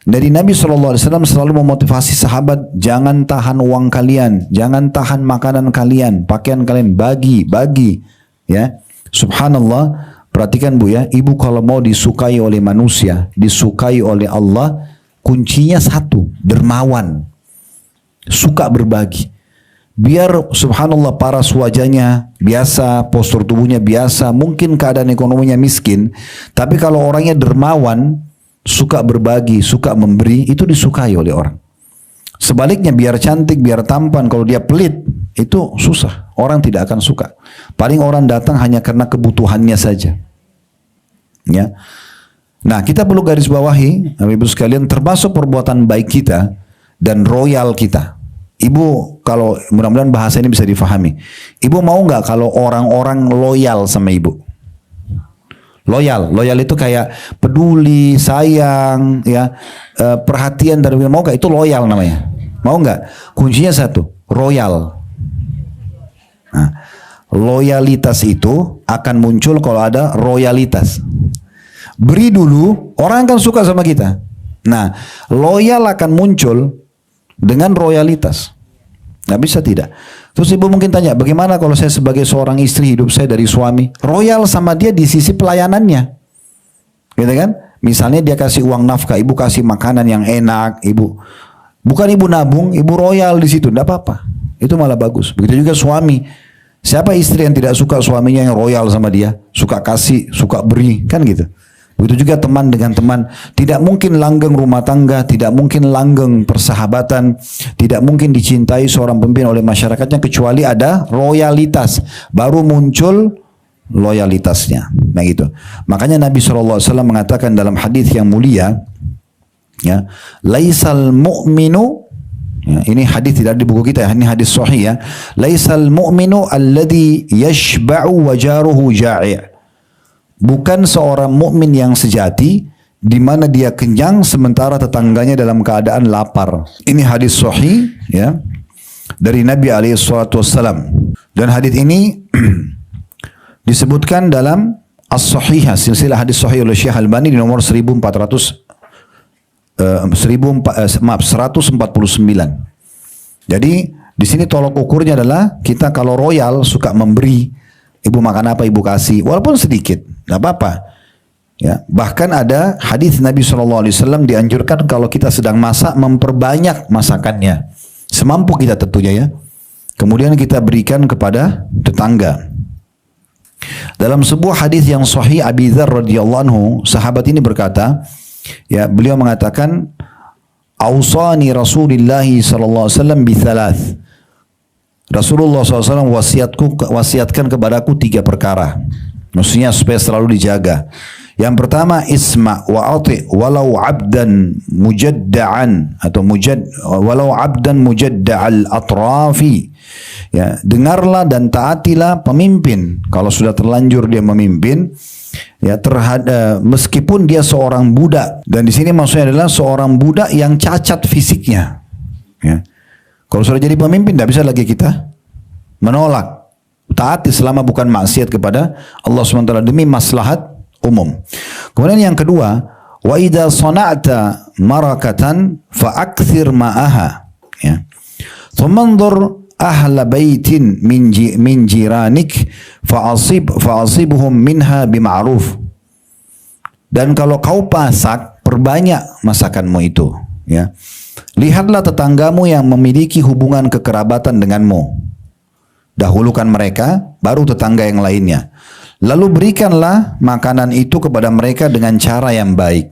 dari Nabi SAW selalu memotivasi sahabat, jangan tahan uang kalian, jangan tahan makanan kalian, pakaian kalian, bagi. Ya, subhanallah, perhatikan Bu ya, ibu kalau mau disukai oleh manusia, disukai oleh Allah, kuncinya satu, dermawan, suka berbagi. Biar subhanallah paras wajahnya biasa, postur tubuhnya biasa, mungkin keadaan ekonominya miskin, tapi kalau orangnya dermawan, suka berbagi, suka memberi, itu disukai oleh orang. Sebaliknya biar cantik, biar tampan, kalau dia pelit, itu susah, orang tidak akan suka. Paling orang datang hanya karena kebutuhannya saja. Ya. Nah, kita perlu garis bawahi, Ibu sekalian, termasuk perbuatan baik kita dan royal kita. Ibu, kalau mudah-mudahan bahasa ini bisa difahami. Ibu mau nggak kalau orang-orang loyal sama ibu? Loyal itu kayak peduli, sayang, ya, perhatian dari mau nggak, itu loyal namanya. Mau nggak? Kuncinya satu, royal. Nah, loyalitas itu akan muncul kalau ada royalitas. Beri dulu, orang akan suka sama kita. Nah, loyal akan muncul dengan royalitas. Nggak bisa tidak. Terus ibu mungkin tanya, bagaimana kalau saya sebagai seorang istri, hidup saya dari suami, royal sama dia di sisi pelayanannya, gitu kan? Misalnya dia kasih uang nafkah, ibu kasih makanan yang enak, ibu bukan ibu nabung, ibu royal di situ, tidak apa-apa, itu malah bagus. Begitu juga suami, siapa istri yang tidak suka suaminya yang royal sama dia, suka kasih, suka beri, kan gitu. Begitu juga teman dengan teman, tidak mungkin langgeng rumah tangga, tidak mungkin langgeng persahabatan, tidak mungkin dicintai seorang pemimpin oleh masyarakatnya kecuali ada royalitas, baru muncul loyalitasnya. Nah gitu. Makanya Nabi SAW mengatakan dalam hadis yang mulia, ya, laisal mu'minu, ya, ini hadis tidak di buku kita, ini hadis sahih ya, laisal mu'minu alladhi yashba'u wa jaruhu ja'i'. Bukan seorang mukmin yang sejati di mana dia kenyang sementara tetangganya dalam keadaan lapar. Ini hadis sahih ya dari Nabi SAW. Dan hadis ini disebutkan dalam As-Sahihah, silsilah hadis sahih oleh Syekh Albani di nomor 149. Jadi di sini tolok ukurnya adalah kita kalau royal suka memberi. Ibu makan apa ibu kasih, walaupun sedikit, nggak apa-apa. Ya, bahkan ada hadis Nabi SAW dianjurkan kalau kita sedang masak memperbanyak masakannya, semampu kita tentunya ya. Kemudian kita berikan kepada tetangga. Dalam sebuah hadis yang sahih Abi Dzar radhiyallahu anhu, sahabat ini berkata, ya beliau mengatakan, "Ausani Rasulullah sallallahu alaihi wasallam bi thalath." Rasulullah SAW wasiatkan kepadaku 3 perkara. Maksudnya supaya selalu dijaga. Yang pertama, isma wa ati walau abdan mujadda'an atau walau abdan mujadda'al atrafi. Ya, dengarlah dan taatilah pemimpin kalau sudah terlanjur dia memimpin, ya, meskipun dia seorang budak. Dan di sini maksudnya adalah seorang budak yang cacat fisiknya. Ya. Kalau sudah jadi pemimpin, tidak bisa lagi kita menolak. Taati selama bukan maksiat kepada Allah SWT demi maslahat umum. Kemudian yang kedua, wa idza sana'ta marakatan fa'akthir ma'aha. Ya. Thumandur ahla baitin min jiranik fa'asibhum minha bima'ruf. Dan kalau kau masak, perbanyak masakanmu itu. Ya. Lihatlah tetanggamu yang memiliki hubungan kekerabatan denganmu. Dahulukan mereka, baru tetangga yang lainnya. Lalu berikanlah makanan itu kepada mereka dengan cara yang baik.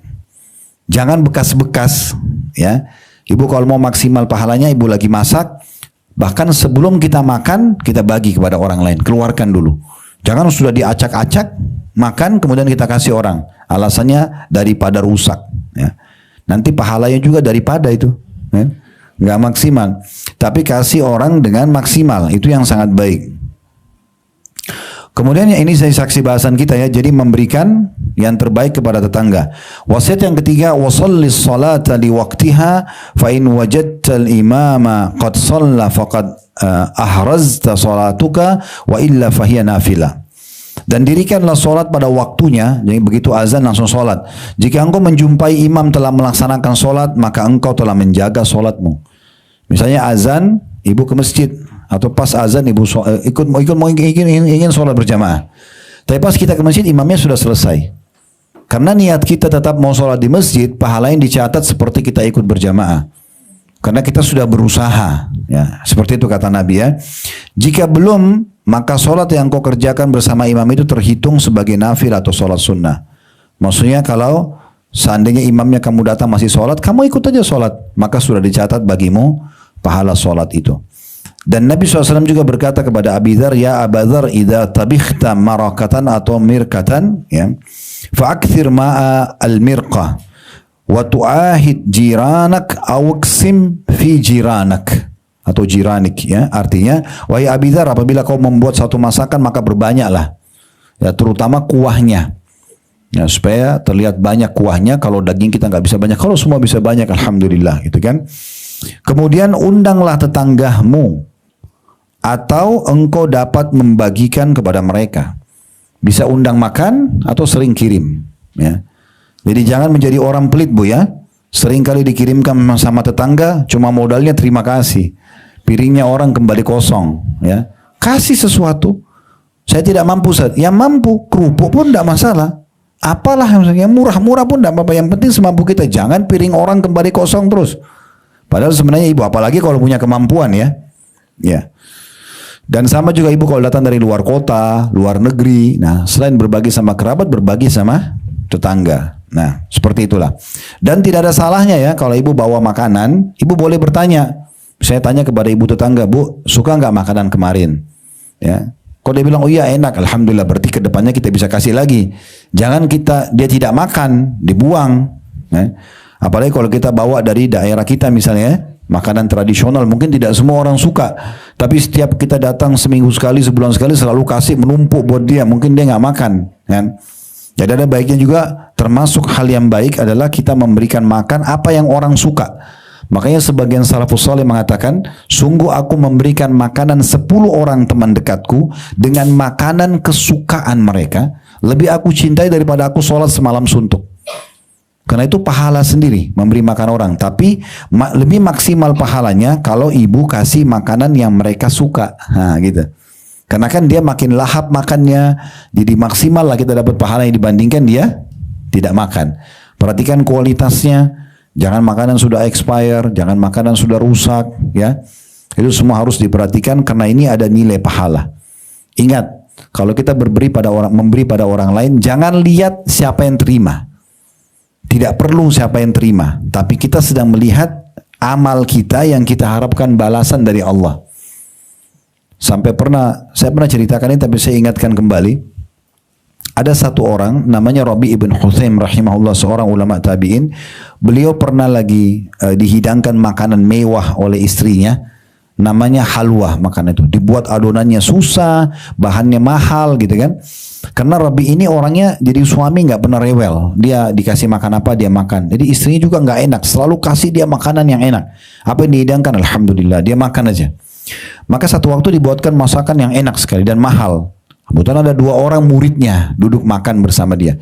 Jangan bekas-bekas. Ya, ibu kalau mau maksimal pahalanya, ibu lagi masak, bahkan sebelum kita makan, kita bagi kepada orang lain. Keluarkan dulu. Jangan sudah diacak-acak, makan kemudian kita kasih orang. Alasannya daripada rusak. Ya. Nanti pahalanya juga daripada itu. Nggak maksimal, tapi kasih orang dengan maksimal, itu yang sangat baik. Kemudian ini saya saksi bahasan kita ya, jadi memberikan yang terbaik kepada tetangga. Wasiat yang ketiga, wasallis salata li waqtiha fa in wajadta al-imama qad shalla faqad ahrazta salatuka wa illa fahiya nafilah. Dan dirikanlah solat pada waktunya, jadi begitu azan langsung solat. Jika engkau menjumpai imam telah melaksanakan solat, maka engkau telah menjaga solatmu. Misalnya azan, ibu ke masjid, atau pas azan ibu ingin solat berjamaah. Tapi pas kita ke masjid, imamnya sudah selesai. Karena niat kita tetap mau solat di masjid, pahala yang dicatat seperti kita ikut berjamaah. Karena kita sudah berusaha, ya seperti itu kata Nabi ya. Jika belum, maka solat yang kau kerjakan bersama imam itu terhitung sebagai nafil atau solat sunnah. Maksudnya kalau seandainya imamnya kamu datang masih solat, kamu ikut aja solat, maka sudah dicatat bagimu pahala solat itu. Dan Nabi SAW juga berkata kepada Abi Dzar, ya Aba Dzar, idza tabikhta marakatan atau mirkatan, ya, fa'akthir ma'a al-mirqah wa tu'ahid jiranak awqsim fi jiranak. Atau jiranik, ya, artinya wahai Abi Dzar, apabila kau membuat satu masakan maka berbanyaklah, ya, terutama kuahnya. Ya, supaya terlihat banyak kuahnya. Kalau daging kita nggak bisa banyak, kalau semua bisa banyak, alhamdulillah, gitu kan. Kemudian undanglah tetanggamu atau engkau dapat membagikan kepada mereka. Bisa undang makan atau sering kirim. Ya. Jadi jangan menjadi orang pelit bu ya. Sering kali dikirimkan sama tetangga, cuma modalnya terima kasih. Piringnya orang kembali kosong. Ya. Kasih sesuatu. Saya tidak mampu, yang mampu kerupuk pun tidak masalah. Apalah yang murah-murah pun tidak apa-apa. Yang penting semampu kita. Jangan piring orang kembali kosong terus. Padahal sebenarnya ibu, apalagi kalau punya kemampuan ya. Ya. Dan sama juga ibu kalau datang dari luar kota, luar negeri. Nah, selain berbagi sama kerabat, berbagi sama tetangga. Nah, seperti itulah. Dan tidak ada salahnya ya kalau ibu bawa makanan, ibu boleh bertanya. Saya tanya kepada ibu tetangga, bu, suka nggak makanan kemarin? Ya. Kalau dia bilang, oh iya enak, alhamdulillah, berarti kedepannya kita bisa kasih lagi. Jangan dia tidak makan, dibuang. Ya. Apalagi kalau kita bawa dari daerah kita misalnya, makanan tradisional, mungkin tidak semua orang suka. Tapi setiap kita datang seminggu sekali, sebulan sekali, selalu kasih menumpuk buat dia, mungkin dia nggak makan. Kan? Jadi ada baiknya juga, termasuk hal yang baik adalah kita memberikan makan apa yang orang suka. Makanya sebagian salafus saleh mengatakan, sungguh aku memberikan makanan 10 orang teman dekatku dengan makanan kesukaan mereka, lebih aku cintai daripada aku sholat semalam suntuk. Karena itu pahala sendiri memberi makan orang, tapi lebih maksimal pahalanya kalau ibu kasih makanan yang mereka suka. Nah, gitu. Karena kan dia makin lahap makannya, jadi maksimal lah kita dapat pahala yang dibandingkan dia tidak makan. Perhatikan kualitasnya. Jangan makanan sudah expire, jangan makanan sudah rusak, ya. Itu semua harus diperhatikan karena ini ada nilai pahala. Ingat, kalau kita memberi pada orang lain, jangan lihat siapa yang terima. Tidak perlu siapa yang terima, tapi kita sedang melihat amal kita yang kita harapkan balasan dari Allah. Saya pernah ceritakan ini, tapi saya ingatkan kembali. Ada satu orang namanya Rabi ibn Huthaim rahimahullah, seorang ulama tabi'in. Beliau pernah lagi dihidangkan makanan mewah oleh istrinya, namanya halwa. Makanan itu dibuat adonannya susah, bahannya mahal gitu kan. Karena Rabi ini orangnya jadi suami nggak pernah rewel. Dia dikasih makan apa dia makan. Jadi istrinya juga nggak enak, selalu kasih dia makanan yang enak. Apa yang dihidangkan, alhamdulillah dia makan aja. Maka satu waktu dibuatkan masakan yang enak sekali dan mahal. Kebetulan ada 2 orang muridnya duduk makan bersama dia.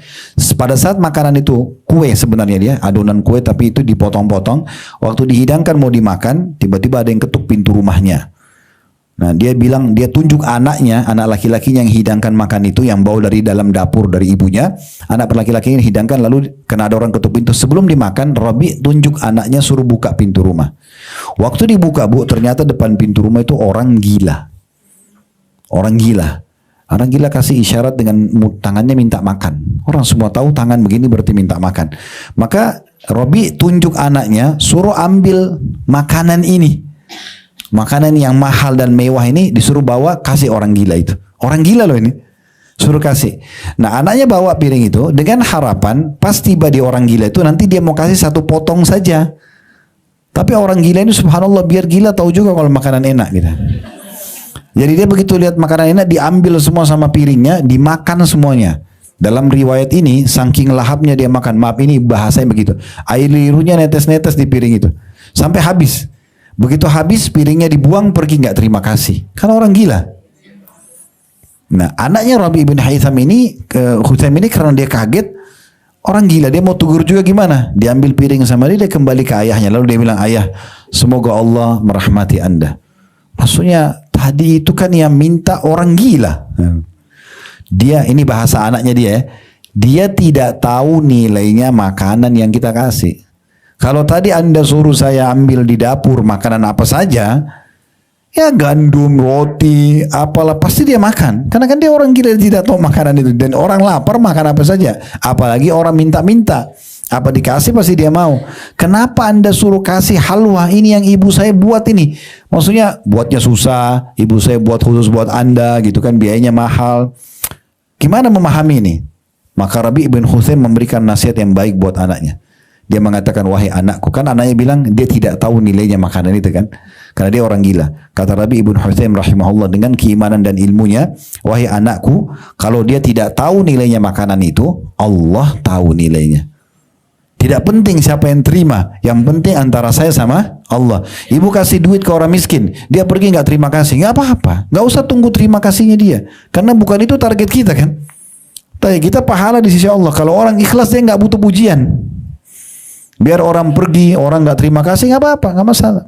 Pada saat makanan itu, kue sebenarnya dia, adonan kue tapi itu dipotong-potong. Waktu dihidangkan mau dimakan, tiba-tiba ada yang ketuk pintu rumahnya. Nah dia bilang, dia tunjuk anaknya, anak laki-lakinya yang hidangkan makan itu, yang bawa dari dalam dapur dari ibunya. Anak laki-lakinya yang hidangkan, lalu kena ada orang ketuk pintu. Sebelum dimakan, Rabi tunjuk anaknya suruh buka pintu rumah. Waktu dibuka bu, ternyata depan pintu rumah itu orang gila. Orang gila. Orang gila kasih isyarat dengan tangannya minta makan. Orang semua tahu tangan begini berarti minta makan. Maka Robi tunjuk anaknya, suruh ambil makanan ini. Makanan yang mahal dan mewah ini disuruh bawa, kasih orang gila itu. Orang gila loh ini. Suruh kasih. Nah anaknya bawa piring itu dengan harapan pas tiba di orang gila itu nanti dia mau kasih 1 potong saja. Tapi orang gila ini subhanallah, biar gila tahu juga kalau makanan enak gitu. Jadi dia begitu lihat makanan enak, diambil semua sama piringnya, dimakan semuanya. Dalam riwayat ini, saking lahapnya dia makan, maaf ini bahasanya begitu, air liurnya netes-netes di piring itu. Sampai habis. Begitu habis, piringnya dibuang, pergi nggak terima kasih. Kan orang gila. Nah, anaknya Rabi ibn Huthaim ini karena dia kaget, orang gila, dia mau tegur juga gimana? Diambil piring sama dia kembali ke ayahnya. Lalu dia bilang, ayah, semoga Allah merahmati anda. Maksudnya, tadi itu kan yang minta orang gila. Dia, ini bahasa anaknya dia ya. Dia tidak tahu nilainya makanan yang kita kasih. Kalau tadi anda suruh saya ambil di dapur makanan apa saja, ya gandum, roti, apalah pasti dia makan. Karena kan dia orang gila, tidak tahu makanan itu. Dan orang lapar makan apa saja. Apalagi orang minta-minta. Apa dikasih pasti dia mau. Kenapa anda suruh kasih halwa ini yang ibu saya buat ini? Maksudnya buatnya susah, ibu saya buat khusus buat anda gitu kan, biayanya mahal. Gimana memahami ini? Maka Rabi ibn Huthaim memberikan nasihat yang baik buat anaknya. Dia mengatakan, wahai anakku, kan anaknya bilang dia tidak tahu nilainya makanan itu kan. karena dia orang gila. Kata Rabi Ibn Huthaim rahimahullah, dengan keimanan dan ilmunya, wahai anakku, kalau dia tidak tahu nilainya makanan itu, Allah tahu nilainya. Tidak penting siapa yang terima, yang penting antara saya sama Allah. Ibu kasih duit ke orang miskin, dia pergi nggak terima kasih, nggak apa-apa, nggak usah tunggu terima kasihnya dia, karena bukan itu target kita kan. Tapi kita pahala di sisi Allah. Kalau orang ikhlas dia nggak butuh pujian. Biar orang pergi, orang nggak terima kasih nggak apa-apa, nggak masalah.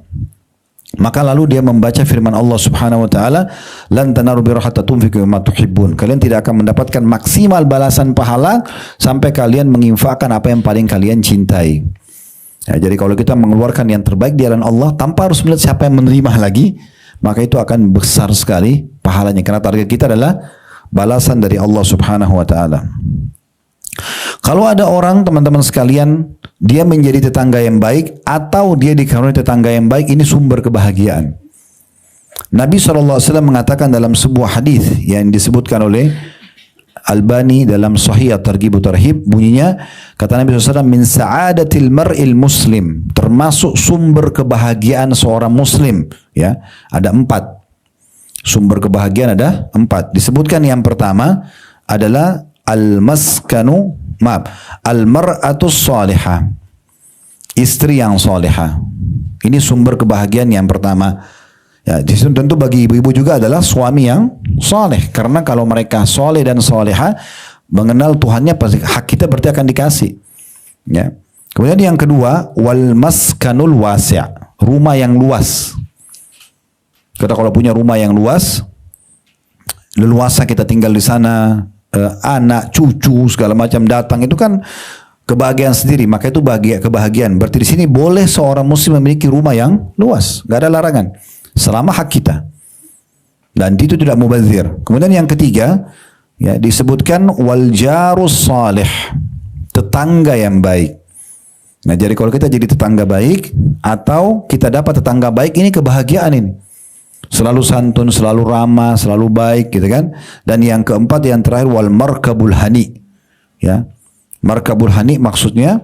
Maka lalu dia membaca firman Allah Subhanahu wa taala, "Lan tanalu birra hatta tunfiqu mimma tuhibbun." Kalian tidak akan mendapatkan maksimal balasan pahala sampai kalian menginfakkan apa yang paling kalian cintai. Ya, jadi kalau kita mengeluarkan yang terbaik di jalan Allah tanpa harus melihat siapa yang menerima lagi, maka itu akan besar sekali pahalanya, karena target kita adalah balasan dari Allah Subhanahu wa taala. Kalau ada orang, teman-teman sekalian, dia menjadi tetangga yang baik atau dia dikaruniai tetangga yang baik, ini sumber kebahagiaan. Nabi SAW mengatakan dalam sebuah hadis yang disebutkan oleh Albani dalam Sahih At-Targhib Tarhib, bunyinya, kata Nabi SAW, min sa'adatil mar'il muslim, termasuk sumber kebahagiaan seorang muslim, ya, ada 4. Sumber kebahagiaan ada 4. Disebutkan yang pertama adalah al-mar'atus salihah, istri yang salihah. Ini sumber kebahagiaan yang pertama. Ya, tentu bagi ibu-ibu juga adalah suami yang saleh, karena kalau mereka saleh dan salihah, mengenal Tuhannya, pasti hak kita berarti akan dikasih. Ya. Kemudian yang kedua, wal maskanul wasi', rumah yang luas. Kita kalau punya rumah yang luas, leluasa kita tinggal di sana, anak, cucu, segala macam datang, itu kan kebahagiaan sendiri. Maka itu kebahagiaan. Berarti di sini boleh seorang muslim memiliki rumah yang luas, nggak ada larangan, selama hak kita. Dan itu tidak mubazir. Kemudian yang ketiga, ya, disebutkan wal jarus salih, tetangga yang baik. Nah, jadi kalau kita jadi tetangga baik atau kita dapat tetangga baik, ini kebahagiaan ini. Selalu santun, selalu ramah, selalu baik, gitu kan. Dan yang keempat, yang terakhir, wal markabul hani. Ya, markabul hani maksudnya,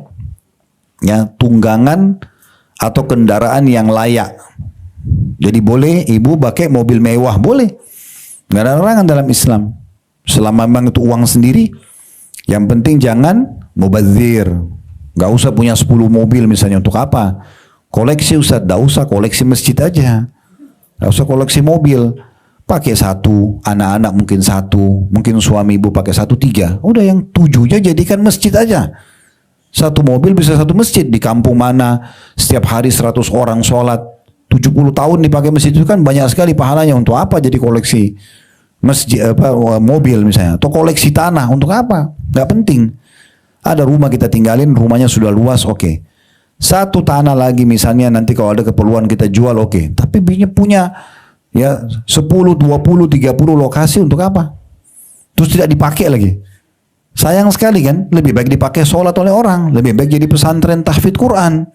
ya, tunggangan atau kendaraan yang layak. Jadi boleh ibu pakai mobil mewah, boleh. Nggak ada larangan dalam Islam. Selama memang itu uang sendiri. Yang penting jangan mubazir. Nggak usah punya 10 mobil misalnya, untuk apa? Koleksi Ustaz, nggak usah, koleksi masjid aja. Nggak usah koleksi mobil. Pakai 1, anak-anak mungkin 1, mungkin suami ibu pakai 1, 3. Udah yang 7-nya jadikan masjid aja. 1 mobil bisa 1 masjid. Di kampung mana setiap hari 100 orang sholat, 70 tahun dipakai masjid, itu kan banyak sekali pahalanya. Untuk apa jadi koleksi masjid, mobil misalnya, atau koleksi tanah, untuk apa? Nggak penting. Ada rumah kita tinggalin, rumahnya sudah luas, oke. 1 tanah lagi misalnya, nanti kalau ada keperluan kita jual, oke. Tapi punya ya 10, 20, 30 lokasi, untuk apa? Terus tidak dipakai lagi. Sayang sekali kan. Lebih baik dipakai sholat oleh orang, lebih baik jadi pesantren tahfidz Quran,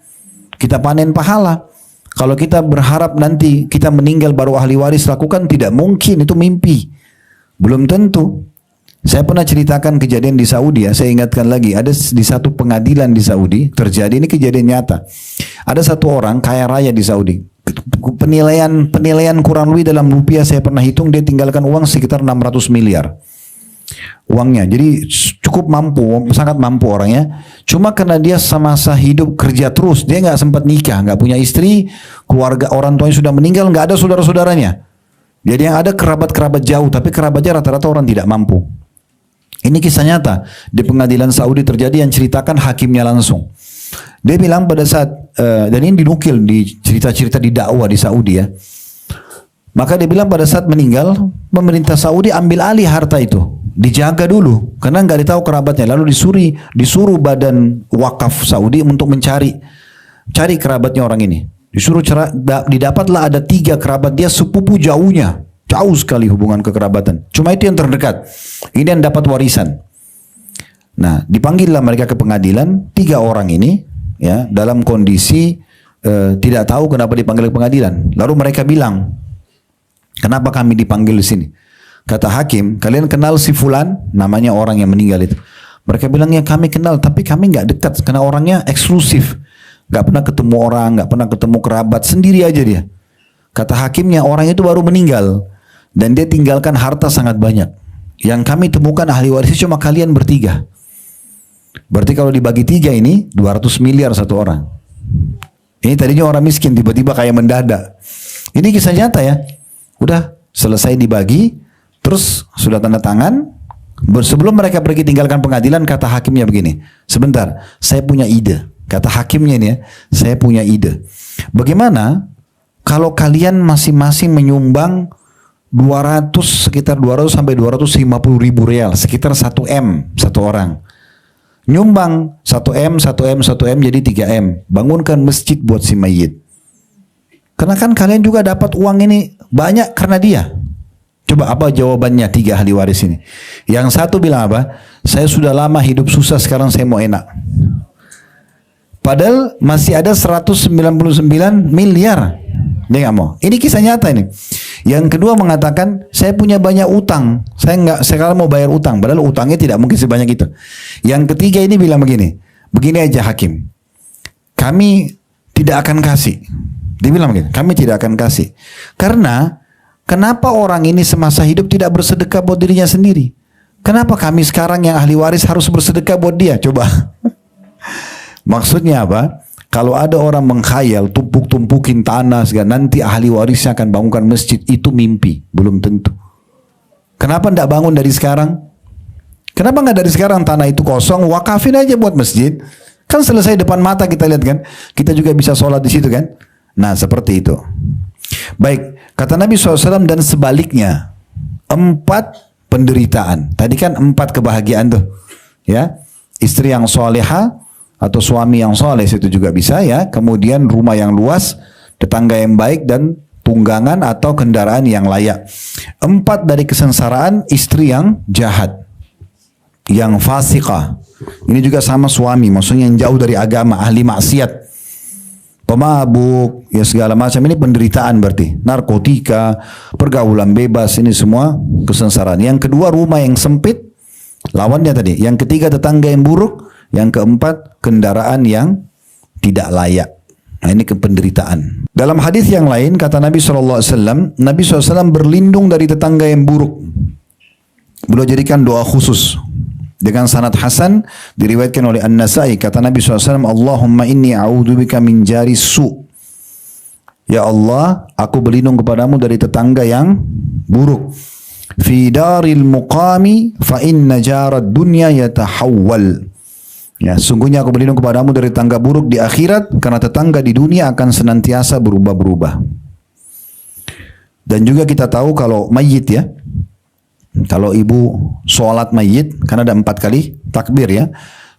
kita panen pahala. Kalau kita berharap nanti kita meninggal baru ahli waris lakukan, tidak mungkin, itu mimpi. Belum tentu. Saya pernah ceritakan kejadian di Saudi, ya. Saya ingatkan lagi, ada di satu pengadilan di Saudi terjadi, ini kejadian nyata. Ada satu orang kaya raya di Saudi. Penilaian kurang lebih dalam rupiah saya pernah hitung, dia tinggalkan uang sekitar 600 miliar. Uangnya, jadi cukup mampu, sangat mampu orangnya. Cuma karena dia semasa hidup kerja terus, dia nggak sempat nikah, nggak punya istri, keluarga orang tuanya sudah meninggal, nggak ada saudara-saudaranya. Jadi yang ada kerabat-kerabat jauh, tapi kerabatnya rata-rata orang tidak mampu. Ini kisah nyata di pengadilan Saudi terjadi, yang ceritakan hakimnya langsung. Dia bilang pada saat, dan ini dinukil di cerita-cerita di dakwah di Saudi, ya. Maka dia bilang pada saat meninggal, pemerintah Saudi ambil alih harta itu, dijaga dulu, karena nggak ditahu kerabatnya. Lalu disuruh badan wakaf Saudi untuk cari kerabatnya orang ini. Didapatlah ada 3 kerabat dia, sepupu jauhnya, jauh sekali hubungan kekerabatan. Cuma itu yang terdekat. Ini yang dapat warisan. Nah, dipanggillah mereka ke pengadilan, 3 orang ini, ya, dalam kondisi tidak tahu kenapa dipanggil ke pengadilan. Lalu mereka bilang, kenapa kami dipanggil di sini? Kata hakim, kalian kenal si fulan? Namanya orang yang meninggal itu. Mereka bilang, ya kami kenal, tapi kami nggak dekat karena orangnya eksklusif, nggak pernah ketemu orang, nggak pernah ketemu kerabat, sendiri aja dia. Kata hakimnya, orang itu baru meninggal dan dia tinggalkan harta sangat banyak. Yang kami temukan ahli warisnya cuma kalian bertiga. Berarti kalau dibagi 3 ini 200 miliar satu orang. Ini tadinya orang miskin, tiba-tiba kayak mendadak. Ini kisah nyata ya. Udah selesai dibagi, terus sudah tanda tangan. Sebelum mereka pergi tinggalkan pengadilan, kata hakimnya begini, sebentar, saya punya ide. Kata hakimnya ini ya, saya punya ide. Bagaimana kalau kalian masing-masing menyumbang sekitar 200 sampai 250 ribu real, sekitar 1 M satu orang. Nyumbang 1 M, 1 M, 1 M jadi 3 M. Bangunkan masjid buat si mayit. Karena kan kalian juga dapat uang ini banyak karena dia. Coba apa jawabannya 3 ahli waris ini? Yang satu bilang apa? Saya sudah lama hidup susah, sekarang saya mau enak. Padahal masih ada 199 miliar. Dia nggak mau. Ini kisah nyata ini. Yang kedua mengatakan, saya punya banyak utang. Saya sekarang mau bayar utang. Padahal utangnya tidak mungkin sebanyak itu. Yang ketiga ini bilang begini. Begini aja hakim. Kami tidak akan kasih. Dia bilang begini. Kami tidak akan kasih. Karena kenapa orang ini semasa hidup tidak bersedekah buat dirinya sendiri? Kenapa kami sekarang yang ahli waris harus bersedekah buat dia? Coba. Maksudnya apa? Kalau ada orang mengkhayal tumpuk-tumpukin tanah segala, nanti ahli warisnya akan bangunkan masjid, itu mimpi, belum tentu. Kenapa tidak bangun dari sekarang? Kenapa nggak dari sekarang tanah itu kosong, wakafin aja buat masjid? Kan selesai depan mata kita lihat kan? Kita juga bisa sholat di situ kan? Nah seperti itu. Baik, kata Nabi SAW dan sebaliknya 4 penderitaan. Tadi kan 4 kebahagiaan tuh, ya, istri yang soleha atau suami yang soleh, itu juga bisa ya. Kemudian rumah yang luas, tetangga yang baik, dan tunggangan atau kendaraan yang layak. 4 dari kesengsaraan, istri yang jahat, yang fasikah. Ini juga sama suami, maksudnya yang jauh dari agama, ahli maksiat, pemabuk, ya segala macam. Ini penderitaan berarti. Narkotika, pergaulan bebas, ini semua kesengsaraan. Yang kedua, rumah yang sempit, lawannya tadi. Yang ketiga, tetangga yang buruk. Yang keempat, kendaraan yang tidak layak. Nah, ini kependeritaan. Dalam hadis yang lain, kata Nabi SAW, Nabi SAW berlindung dari tetangga yang buruk. Beliau jadikan doa khusus. Dengan sanad hasan, diriwayatkan oleh An-Nasai, kata Nabi SAW, Allahumma inni a'udzubika min jari su'. Ya Allah, aku berlindung kepadamu dari tetangga yang buruk. Fi daril muqami fa inna jarad dunya yatahawwal. Ya, sungguhnya aku berlindung kepadamu dari tetangga buruk di akhirat, karena tetangga di dunia akan senantiasa berubah-berubah. Dan juga kita tahu kalau mayit ya, kalau ibu sholat mayit, karena ada 4 kali takbir ya.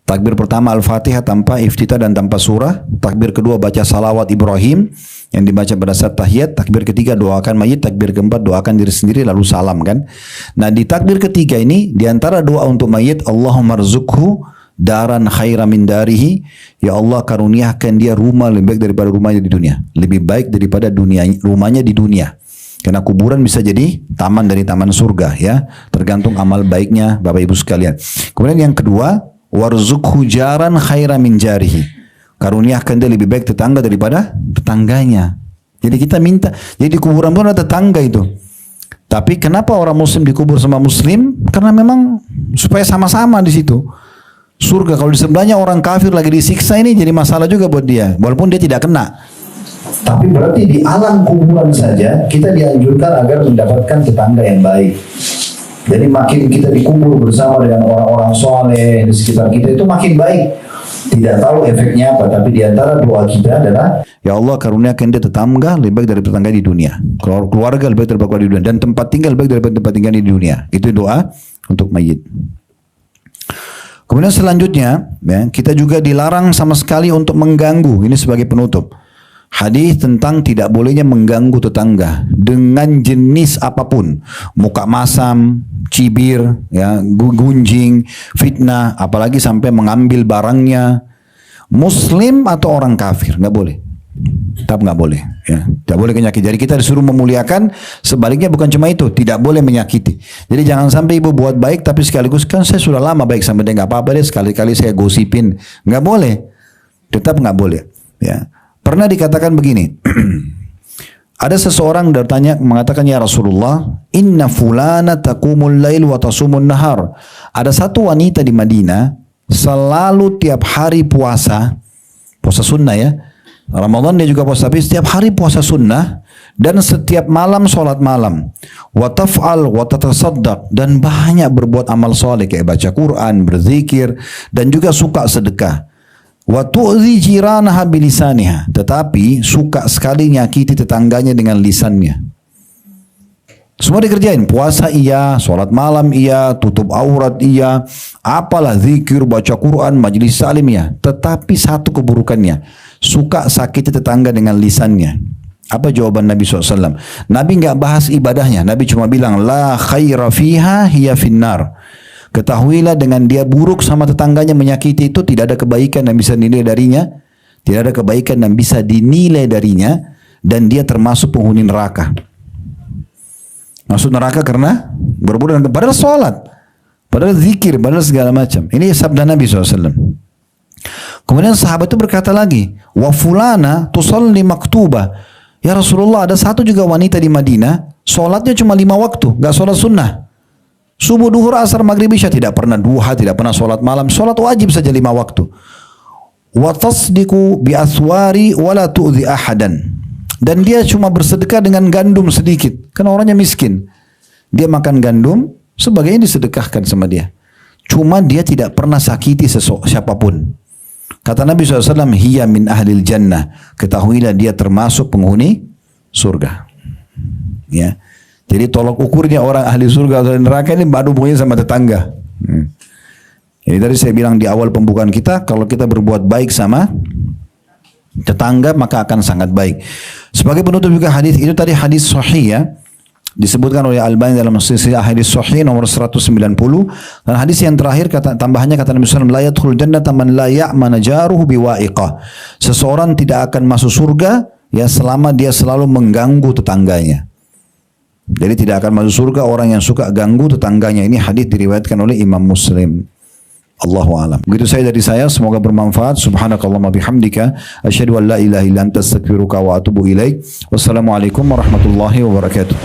Takbir pertama Al-Fatihah tanpa iftitah dan tanpa surah. Takbir kedua baca salawat Ibrahim yang dibaca pada saat tahiyat. Takbir ketiga doakan mayit. Takbir keempat doakan diri sendiri lalu salam kan. Nah di takbir ketiga ini, diantara doa untuk mayit, Allahumma rzukhu daran khaira min darihi. Ya Allah, karuniakan dia rumah lebih baik daripada rumahnya di dunia. Lebih baik daripada dunia, rumahnya di dunia. Karena kuburan bisa jadi taman dari taman surga ya. Tergantung amal baiknya Bapak Ibu sekalian. Kemudian yang kedua, warzukhu jaran khaira min jarihi. Karuniakan dia lebih baik tetangga daripada tetangganya. Jadi kita minta, jadi di kuburan pun ada tetangga itu. Tapi kenapa orang muslim dikubur sama muslim? Karena memang supaya sama-sama di situ. Surga, kalau di sebelahnya orang kafir lagi disiksa, ini jadi masalah juga buat dia, walaupun dia tidak kena. Tapi berarti di alam kuburan saja kita dianjurkan agar mendapatkan tetangga yang baik. Jadi makin kita dikubur bersama dengan orang-orang soleh di sekitar kita, itu makin baik. Tidak tahu efeknya apa, tapi diantara doa kita adalah, ya Allah karuniakan dia tetangga lebih baik dari tetangga di dunia, keluarga lebih baik daripada keluarga di dunia, dan tempat tinggal lebih baik daripada tempat tinggal di dunia. Itu doa untuk mayit. Kemudian selanjutnya, ya, kita juga dilarang sama sekali untuk mengganggu. Ini sebagai penutup. Hadis tentang tidak bolehnya mengganggu tetangga dengan jenis apapun, muka masam, cibir, ya, gunjing, fitnah, apalagi sampai mengambil barangnya. Muslim atau orang kafir nggak boleh, tetap nggak boleh. Ya, tidak boleh menyakiti. Jadi kita disuruh memuliakan. Sebaliknya bukan cuma itu, tidak boleh menyakiti. Jadi jangan sampai ibu buat baik tapi sekaligus kan saya sudah lama baik sama dia, nggak apa-apa deh sekali-kali saya gosipin. Nggak boleh, tetap nggak boleh. Ya. Pernah dikatakan begini, Ada seseorang bertanya mengatakan, ya Rasulullah, inna fulana taqumul lail wa tasumun nahar. Ada satu wanita di Madinah selalu tiap hari puasa sunnah ya. Ramadan dia juga puasa, tapi setiap hari puasa sunnah dan setiap malam sholat malam. Wa taf'al wa tatasaddaq, dan banyak berbuat amal soleh kayak baca Quran, berzikir, dan juga suka sedekah. Wa tu'zi jiranaha bilisaniha, tetapi suka sekali nyakiti tetangganya dengan lisannya. Semua dikerjain, puasa iya, sholat malam iya, tutup aurat iya, apalah zikir, baca Quran, majlis salim iya. Tetapi satu keburukannya, suka sakiti tetangga dengan lisannya. Apa jawaban Nabi SAW? Nabi nggak bahas ibadahnya, Nabi cuma bilang, la khaira fiha hiya finnar. Ketahuilah dengan dia buruk sama tetangganya, menyakiti itu, tidak ada kebaikan yang bisa dinilai darinya, tidak ada kebaikan yang bisa dinilai darinya, dan dia termasuk penghuni neraka. Masuk neraka karena berbuat dengan, padahal sholat, padahal zikir, padahal segala macam. Ini sabda Nabi SAW. Kemudian sahabat itu berkata lagi, wa fulana tusalli maktubah. Ya Rasulullah, ada satu juga wanita di Madinah, sholatnya cuma 5 waktu, gak sholat sunnah. Subuh, duhur, asar, maghrib, isya, tidak pernah duha, tidak pernah sholat malam, sholat wajib saja 5 waktu. Wa tasdiku bi aswari wa la tu'zi ahadan. Dan dia cuma bersedekah dengan gandum sedikit. Karena orangnya miskin. Dia makan gandum, sebagainya disedekahkan sama dia. Cuma dia tidak pernah sakiti siapapun. Kata Nabi SAW, hiya min ahlil jannah. Ketahuilah dia termasuk penghuni surga. Ya. Jadi tolok ukurnya orang ahli surga atau neraka ini baru hubungannya sama tetangga. Jadi tadi saya bilang di awal pembukaan kita, kalau kita berbuat baik sama tetangga maka akan sangat baik. Sebagai penutup juga hadis itu tadi hadis sahih ya, disebutkan oleh Albani dalam silsilah hadis sahih nomor 190, dan hadis yang terakhir tambahannya kata Nabi SAW, la yadkhul jannata man la ya'mana jaruhu biwa'iqah. Seseorang tidak akan masuk surga ya selama dia selalu mengganggu tetangganya. Jadi tidak akan masuk surga orang yang suka ganggu tetangganya. Ini hadis diriwayatkan oleh Imam Muslim. Allahu a'lam. Begitu saya dari saya, semoga bermanfaat. Subhanakallahumma bihamdika asyhadu an la ilaha illa anta astaghfiruka wa atubu ilaik. Wassalamualaikum warahmatullahi wabarakatuh.